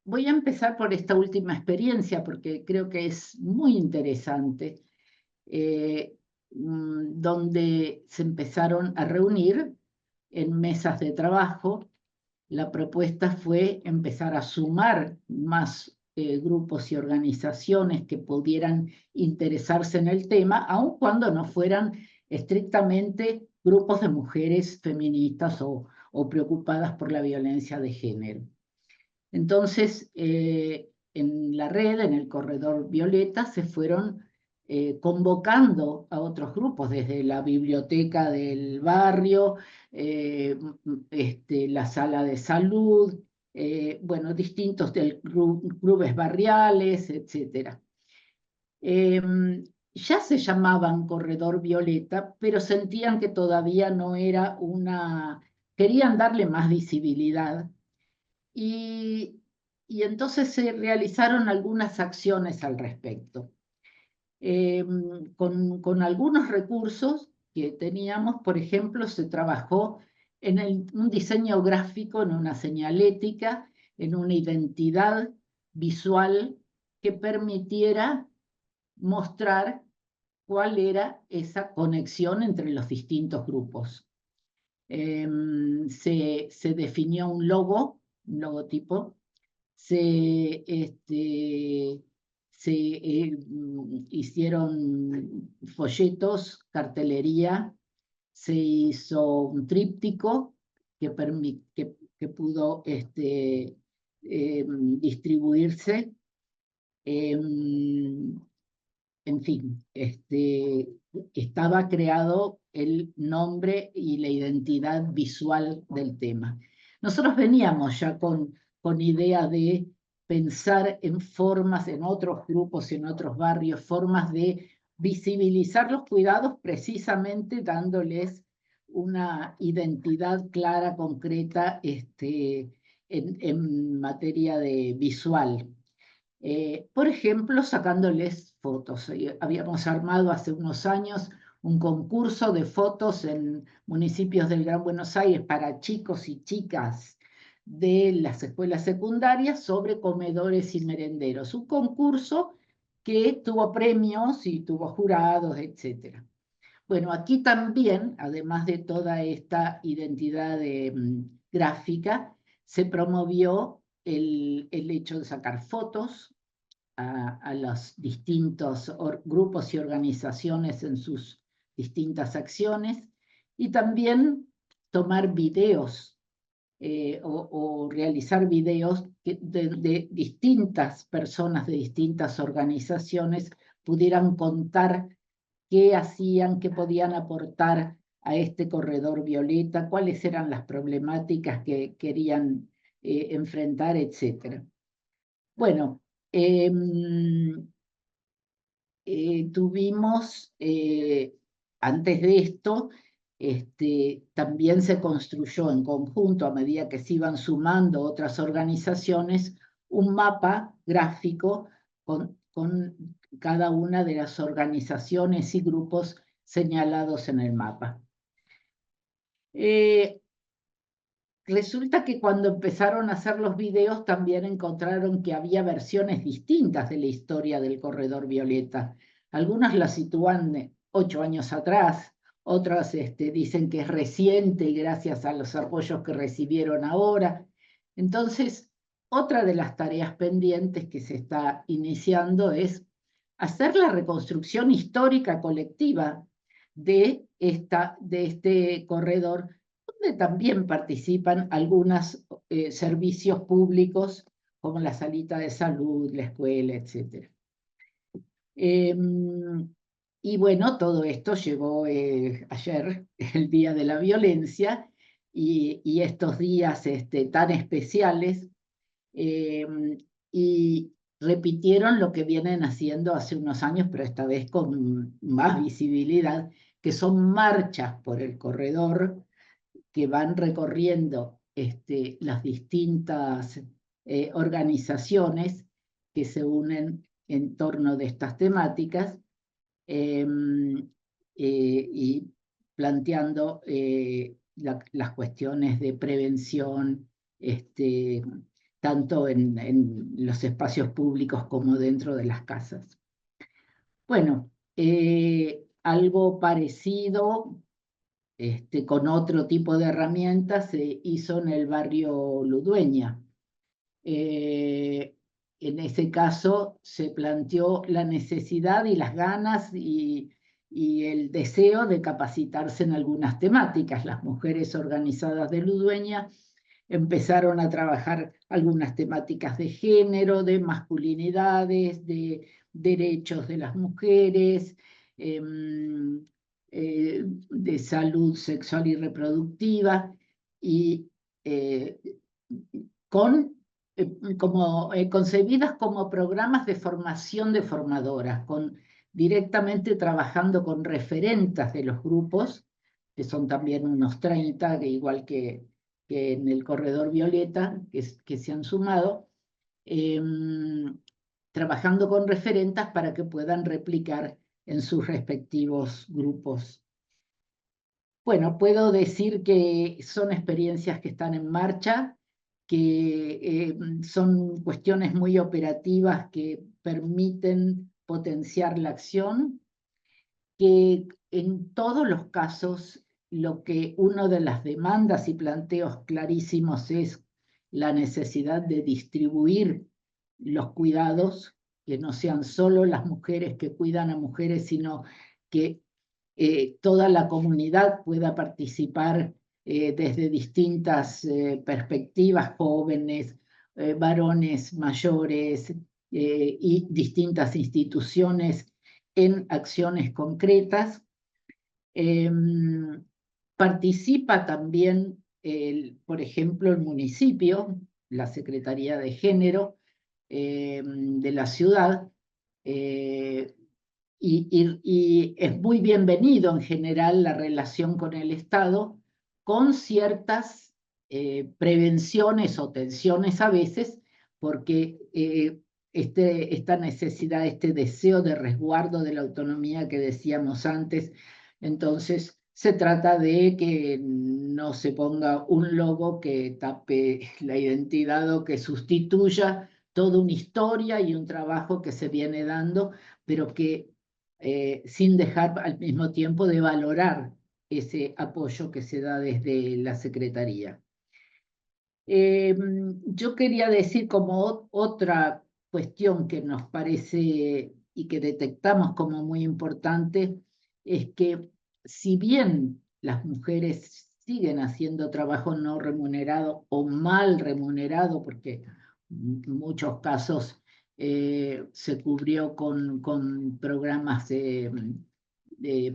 Voy a empezar por esta última experiencia porque creo que es muy interesante, donde se empezaron a reunir en mesas de trabajo. La propuesta fue empezar a sumar más grupos y organizaciones que pudieran interesarse en el tema, aun cuando no fueran estrictamente grupos de mujeres feministas o preocupadas por la violencia de género. Entonces, en la red, en el Corredor Violeta, se fueron convocando a otros grupos, desde la biblioteca del barrio, la sala de salud, bueno, distintos clubes barriales, etc. Ya se llamaban Corredor Violeta, pero sentían que todavía no era querían darle más visibilidad. Y entonces se realizaron algunas acciones al respecto. Con algunos recursos que teníamos, por ejemplo, se trabajó en un diseño gráfico, en una señalética, en una identidad visual que permitiera mostrar cuál era esa conexión entre los distintos grupos. Se definió un logotipo, se hicieron folletos, cartelería, se hizo un tríptico que pudo distribuirse. En fin, estaba creado el nombre y la identidad visual del tema. Nosotros veníamos ya con idea de pensar en formas, en otros grupos y en otros barrios, formas de visibilizar los cuidados precisamente dándoles una identidad clara, concreta, en materia de visual. Por ejemplo, sacándoles fotos. Habíamos armado hace unos años un concurso de fotos en municipios del Gran Buenos Aires para chicos y chicas de las escuelas secundarias sobre comedores y merenderos. Un concurso que tuvo premios y tuvo jurados, etc. Bueno, aquí también, además de toda esta identidad gráfica, se promovió el hecho de sacar fotos a los distintos grupos y organizaciones en sus distintas acciones, y también tomar videos o realizar videos de distintas personas de distintas organizaciones pudieran contar qué hacían, qué podían aportar a este corredor violeta, cuáles eran las problemáticas que querían enfrentar, etc. Bueno, tuvimos, antes de esto, también se construyó en conjunto, a medida que se iban sumando otras organizaciones, un mapa gráfico con cada una de las organizaciones y grupos señalados en el mapa. Resulta que cuando empezaron a hacer los videos también encontraron que había versiones distintas de la historia del Corredor Violeta. Algunas la sitúan 8 años atrás, otras dicen que es reciente y gracias a los apoyos que recibieron ahora. Entonces, otra de las tareas pendientes que se está iniciando es hacer la reconstrucción histórica colectiva de este corredor, donde también participan algunos servicios públicos, como la salita de salud, la escuela, etc. Y bueno, todo esto llegó ayer, el Día de la Violencia, y estos días tan especiales, y repitieron lo que vienen haciendo hace unos años, pero esta vez con más visibilidad, que son marchas por el corredor que van recorriendo las distintas organizaciones que se unen en torno de estas temáticas, y planteando las cuestiones de prevención, tanto en los espacios públicos como dentro de las casas. Bueno, algo parecido, con otro tipo de herramientas, se hizo en el barrio Ludueña. En ese caso se planteó la necesidad y las ganas y el deseo de capacitarse en algunas temáticas. Las mujeres organizadas de Ludueña empezaron a trabajar algunas temáticas de género, de masculinidades, de derechos de las mujeres, de salud sexual y reproductiva, y concebidas como programas de formación de formadoras, directamente trabajando con referentas de los grupos, que son también unos 30, que igual que en el Corredor Violeta, que se han sumado, trabajando con referentas para que puedan replicar en sus respectivos grupos. Bueno, puedo decir que son experiencias que están en marcha, que son cuestiones muy operativas que permiten potenciar la acción, que en todos los casos lo que una de las demandas y planteos clarísimos es la necesidad de distribuir los cuidados, que no sean solo las mujeres que cuidan a mujeres, sino que toda la comunidad pueda participar desde distintas perspectivas, jóvenes, varones mayores y distintas instituciones en acciones concretas. Participa también, por ejemplo, el municipio, la Secretaría de Género de la ciudad, y es muy bienvenido en general la relación con el Estado, con ciertas prevenciones o tensiones a veces, porque esta necesidad, este deseo de resguardo de la autonomía que decíamos antes, entonces se trata de que no se ponga un logo que tape la identidad o que sustituya toda una historia y un trabajo que se viene dando, pero que sin dejar al mismo tiempo de valorar ese apoyo que se da desde la Secretaría. Yo quería decir como otra cuestión que nos parece y que detectamos como muy importante, es que si bien las mujeres siguen haciendo trabajo no remunerado o mal remunerado, porque en muchos casos se cubrió con programas de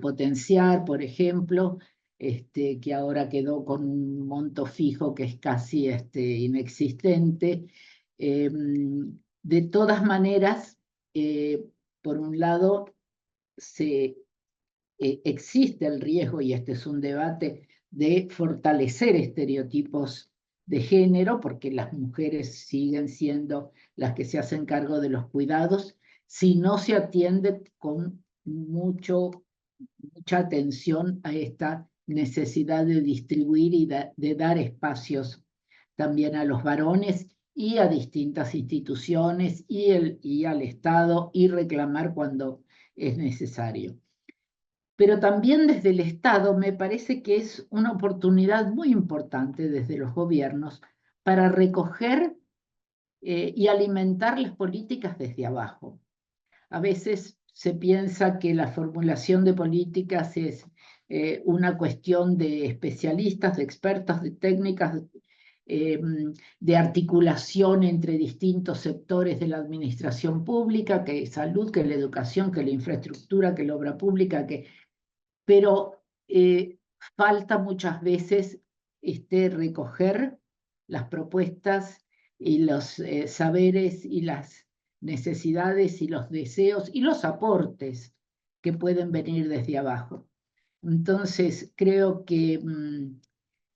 potenciar, por ejemplo, que ahora quedó con un monto fijo que es casi inexistente. De todas maneras, por un lado, existe el riesgo, y este es un debate, de fortalecer estereotipos de género, porque las mujeres siguen siendo las que se hacen cargo de los cuidados, si no se atiende con mucha atención a esta necesidad de distribuir y de dar espacios también a los varones y a distintas instituciones y al Estado, y reclamar cuando es necesario. Pero también desde el Estado me parece que es una oportunidad muy importante desde los gobiernos para recoger y alimentar las políticas desde abajo. A veces se piensa que la formulación de políticas es una cuestión de especialistas, de expertos, de técnicas, de articulación entre distintos sectores de la administración pública, que es salud, que es la educación, que es la infraestructura, que es la obra pública, pero falta muchas veces recoger las propuestas y los saberes y las necesidades y los deseos y los aportes que pueden venir desde abajo. Entonces, creo que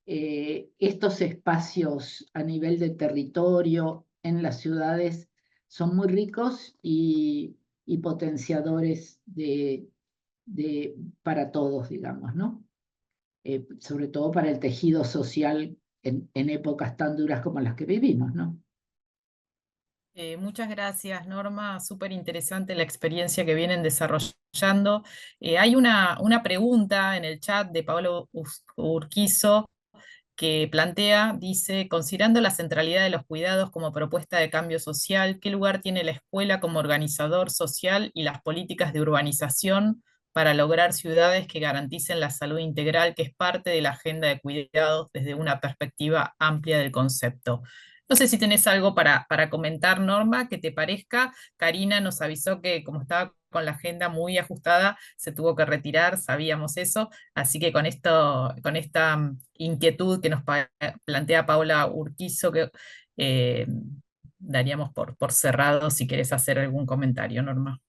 estos espacios a nivel de territorio en las ciudades son muy ricos y potenciadores para todos, digamos, ¿no? Sobre todo para el tejido social en épocas tan duras como las que vivimos, ¿no? Muchas gracias, Norma. Súper interesante la experiencia que vienen desarrollando. Hay una pregunta en el chat de Pablo Urquizo que plantea, dice, considerando la centralidad de los cuidados como propuesta de cambio social, ¿qué lugar tiene la escuela como organizador social y las políticas de urbanización para lograr ciudades que garanticen la salud integral, que es parte de la agenda de cuidados desde una perspectiva amplia del concepto? No sé si tenés algo para comentar, Norma, que te parezca. Karina nos avisó que como estaba con la agenda muy ajustada, se tuvo que retirar, sabíamos eso, así que con esto, con esta inquietud que nos plantea Paula Urquizo, que eh, daríamos por cerrado si querés hacer algún comentario, Norma.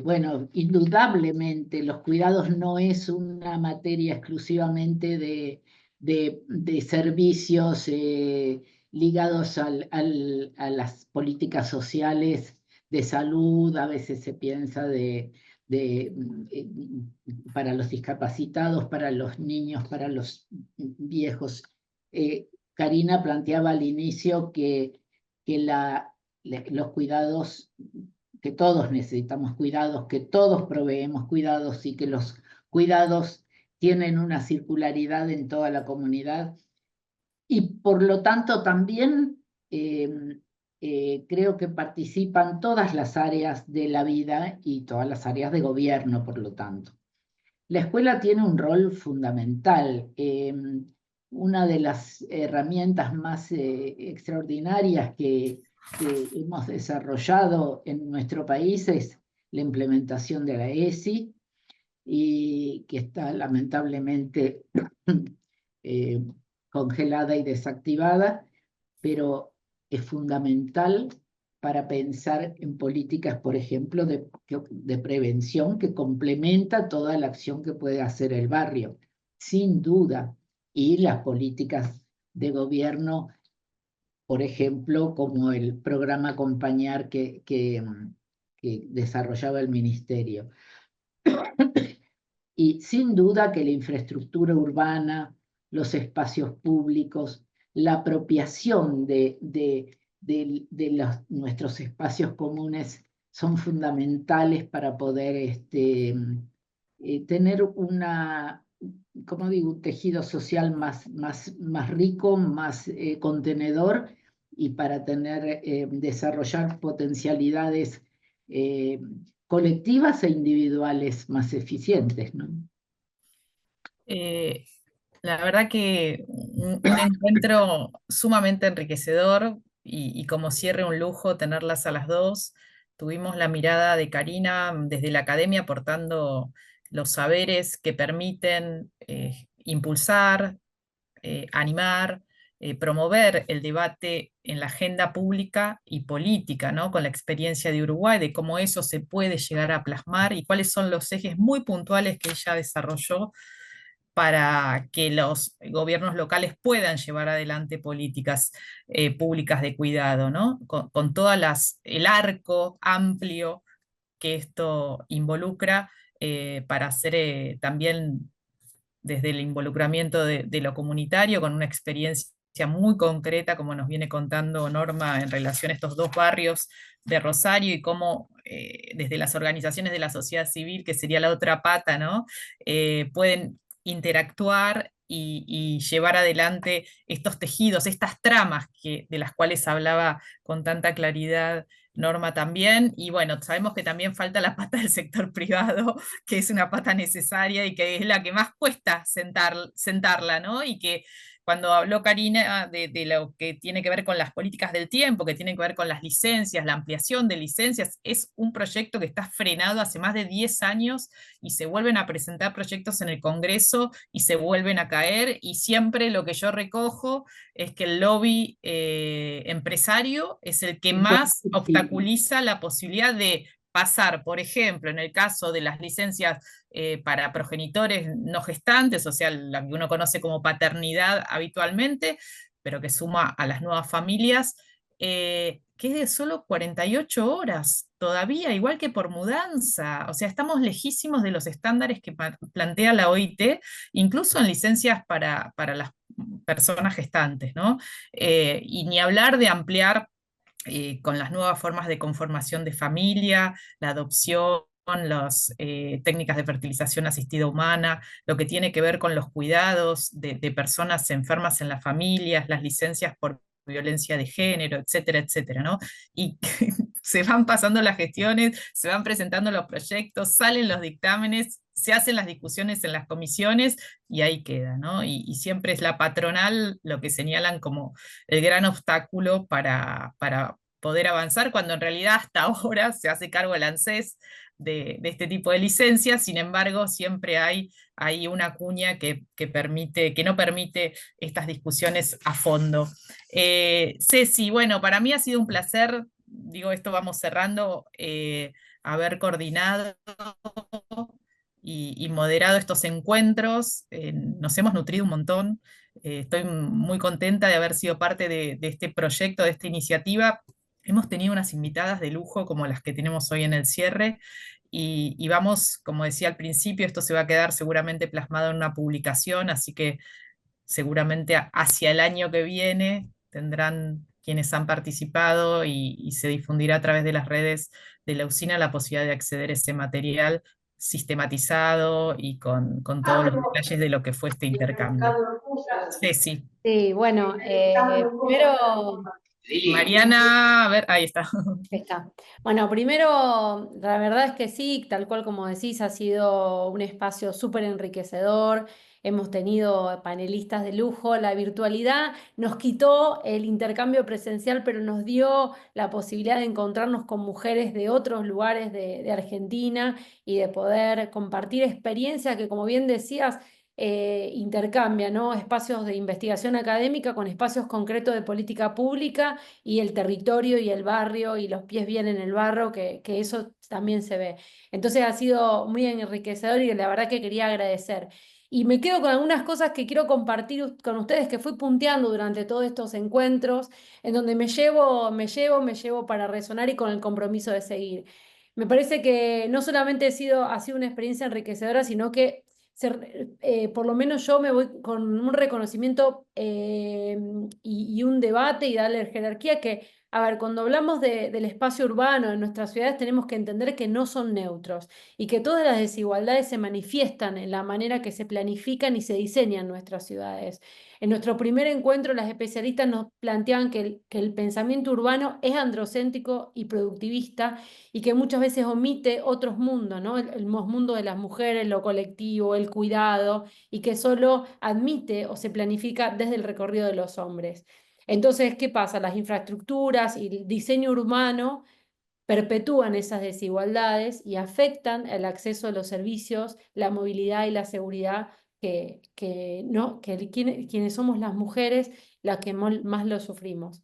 Bueno, indudablemente los cuidados no es una materia exclusivamente de servicios ligados a las políticas sociales de salud. A veces se piensa para los discapacitados, para los niños, para los viejos. Karina planteaba al inicio que los cuidados, que todos necesitamos cuidados, que todos proveemos cuidados y que los cuidados tienen una circularidad en toda la comunidad. Y por lo tanto también creo que participan todas las áreas de la vida y todas las áreas de gobierno, por lo tanto. La escuela tiene un rol fundamental. Una de las herramientas más extraordinarias que hemos desarrollado en nuestro país es la implementación de la ESI, y que está lamentablemente congelada y desactivada, pero es fundamental para pensar en políticas, por ejemplo, de prevención, que complementa toda la acción que puede hacer el barrio, sin duda, y las políticas de gobierno, por ejemplo, como el programa Acompañar que desarrollaba el ministerio. Y sin duda que la infraestructura urbana, los espacios públicos, la apropiación de nuestros espacios comunes son fundamentales para poder tener como digo, un tejido social más rico, más contenedor, y para desarrollar potencialidades colectivas e individuales más eficientes, ¿no? La verdad que un encuentro sumamente enriquecedor y como cierre un lujo tenerlas a las dos. Tuvimos la mirada de Karina desde la academia aportando los saberes que permiten impulsar, animar, promover el debate en la agenda pública y política, ¿no? Con la experiencia de Uruguay, de cómo eso se puede llegar a plasmar y cuáles son los ejes muy puntuales que ella desarrolló para que los gobiernos locales puedan llevar adelante políticas públicas de cuidado, ¿no? Con todas el arco amplio que esto involucra, para hacer también desde el involucramiento de lo comunitario, con una experiencia muy concreta, como nos viene contando Norma, en relación a estos dos barrios de Rosario y cómo desde las organizaciones de la sociedad civil, que sería la otra pata, ¿no? Pueden interactuar y llevar adelante estos tejidos, estas tramas de las cuales hablaba con tanta claridad Norma también. Y bueno, sabemos que también falta la pata del sector privado, que es una pata necesaria y que es la que más cuesta sentarla, ¿no? Y que cuando habló Karina de lo que tiene que ver con las políticas del tiempo, que tiene que ver con las licencias, la ampliación de licencias, es un proyecto que está frenado hace más de 10 años y se vuelven a presentar proyectos en el Congreso y se vuelven a caer, y siempre lo que yo recojo es que el lobby empresario es el que más obstaculiza la posibilidad de pasar, por ejemplo, en el caso de las licencias para progenitores no gestantes, o sea, la que uno conoce como paternidad habitualmente, pero que suma a las nuevas familias, que es de solo 48 horas todavía, igual que por mudanza. O sea, estamos lejísimos de los estándares que plantea la OIT, incluso en licencias para las personas gestantes, ¿no? Y ni hablar de ampliar con las nuevas formas de conformación de familia, la adopción, las técnicas de fertilización asistida humana, lo que tiene que ver con los cuidados de personas enfermas en las familias, las licencias por violencia de género, etcétera, etcétera, ¿no? Y se van pasando las gestiones, se van presentando los proyectos, salen los dictámenes, se hacen las discusiones en las comisiones y ahí queda, ¿no? Y siempre es la patronal lo que señalan como el gran obstáculo para poder avanzar, cuando en realidad hasta ahora se hace cargo el ANSES de este tipo de licencias. Sin embargo, siempre hay una cuña que no permite estas discusiones a fondo. Ceci, bueno, para mí ha sido un placer, digo, esto vamos cerrando, haber coordinado y moderado estos encuentros. Nos hemos nutrido un montón. Estoy muy contenta de haber sido parte de este proyecto, de esta iniciativa. Hemos tenido unas invitadas de lujo como las que tenemos hoy en el cierre, y vamos, como decía al principio, esto se va a quedar seguramente plasmado en una publicación, así que seguramente hacia el año que viene tendrán quienes han participado, y se difundirá a través de las redes de la usina la posibilidad de acceder a ese material sistematizado y con todos los detalles de lo que fue este intercambio. Ceci. Sí, bueno, primero... Mariana, a ver, ahí está. Está. Bueno, primero, la verdad es que sí, tal cual como decís, ha sido un espacio súper enriquecedor. Hemos tenido panelistas de lujo. La virtualidad nos quitó el intercambio presencial, pero nos dio la posibilidad de encontrarnos con mujeres de otros lugares de Argentina y de poder compartir experiencias que, como bien decías, intercambian, ¿no? Espacios de investigación académica con espacios concretos de política pública y el territorio y el barrio y los pies bien en el barro, que eso también se ve. Entonces ha sido muy enriquecedor y la verdad que quería agradecer. Y me quedo con algunas cosas que quiero compartir con ustedes que fui punteando durante todos estos encuentros, en donde me llevo para resonar y con el compromiso de seguir. Me parece que no solamente ha sido una experiencia enriquecedora, sino que por lo menos yo me voy con un reconocimiento y un debate y darle jerarquía que, a ver, cuando hablamos del espacio urbano en nuestras ciudades tenemos que entender que no son neutros y que todas las desigualdades se manifiestan en la manera que se planifican y se diseñan nuestras ciudades. En nuestro primer encuentro, las especialistas nos planteaban que el pensamiento urbano es androcéntrico y productivista y que muchas veces omite otros mundos, ¿no? El mundo de las mujeres, lo colectivo, el cuidado, y que solo admite o se planifica desde el recorrido de los hombres. Entonces, ¿qué pasa? Las infraestructuras y el diseño urbano perpetúan esas desigualdades y afectan el acceso a los servicios, la movilidad y la seguridad ¿no? Quienes somos las mujeres las que más lo sufrimos.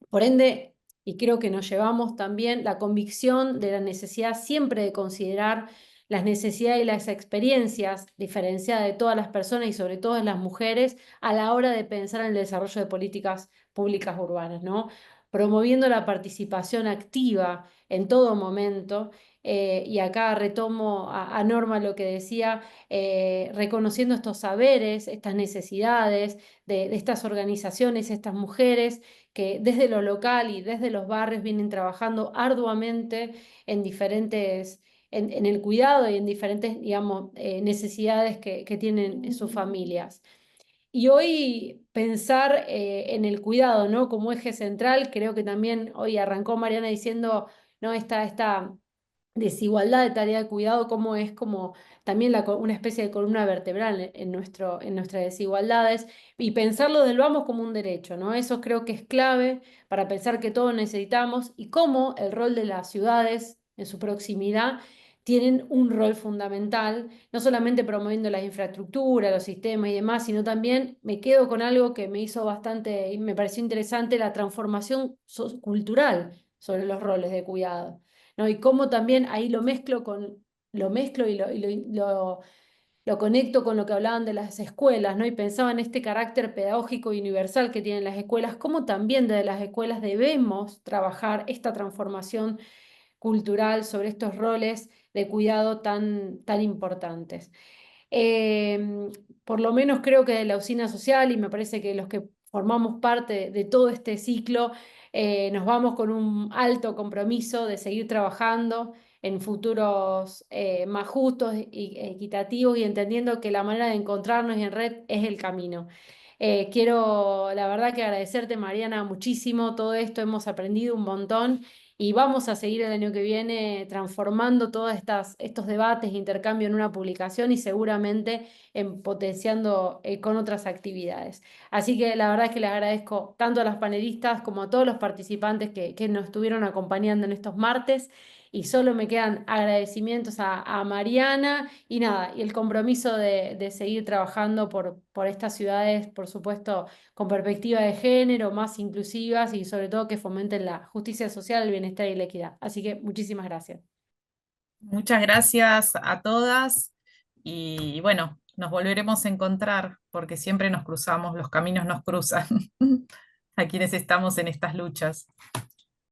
Por ende, y creo que nos llevamos también la convicción de la necesidad siempre de considerar las necesidades y las experiencias diferenciadas de todas las personas y sobre todo de las mujeres a la hora de pensar en el desarrollo de políticas públicas urbanas, ¿no? Promoviendo la participación activa en todo momento. Y acá retomo a Norma lo que decía, reconociendo estos saberes, estas necesidades de estas organizaciones, estas mujeres que desde lo local y desde los barrios vienen trabajando arduamente en en el cuidado y en diferentes, digamos, necesidades que tienen sus familias. Y hoy pensar en el cuidado, ¿no? Como eje central, creo que también hoy arrancó Mariana diciendo, ¿no? Esta desigualdad de tarea de cuidado, cómo es como también una especie de columna vertebral en nuestras desigualdades, y pensarlo del vamos como un derecho, ¿no? Eso creo que es clave para pensar que todos necesitamos y cómo el rol de las ciudades en su proximidad tienen un rol fundamental, no solamente promoviendo las infraestructuras, los sistemas y demás, sino también me quedo con algo que me hizo bastante y me pareció interesante, la transformación cultural sobre los roles de cuidado, ¿no? Y cómo también ahí lo mezclo lo conecto con lo que hablaban de las escuelas, ¿no? Y pensaba en este carácter pedagógico y universal que tienen las escuelas, cómo también desde las escuelas debemos trabajar esta transformación cultural sobre estos roles de cuidado tan importantes. Eh, por lo menos creo que de la usina social, y me parece que los que formamos parte de todo este ciclo, nos vamos con un alto compromiso de seguir trabajando en futuros más justos y equitativos y entendiendo que la manera de encontrarnos en red es el camino. Quiero, la verdad, que agradecerte, Mariana, muchísimo todo esto, hemos aprendido un montón y vamos a seguir el año que viene transformando todos estos debates, intercambio en una publicación y seguramente potenciando con otras actividades. Así que la verdad es que les agradezco tanto a las panelistas como a todos los participantes que nos estuvieron acompañando en estos martes. Y solo me quedan agradecimientos a Mariana y nada, y el compromiso de seguir trabajando por estas ciudades, por supuesto, con perspectiva de género, más inclusivas y sobre todo que fomenten la justicia social, el bienestar y la equidad. Así que muchísimas gracias. Muchas gracias a todas y bueno, nos volveremos a encontrar porque siempre nos cruzamos, los caminos nos cruzan a quienes estamos en estas luchas.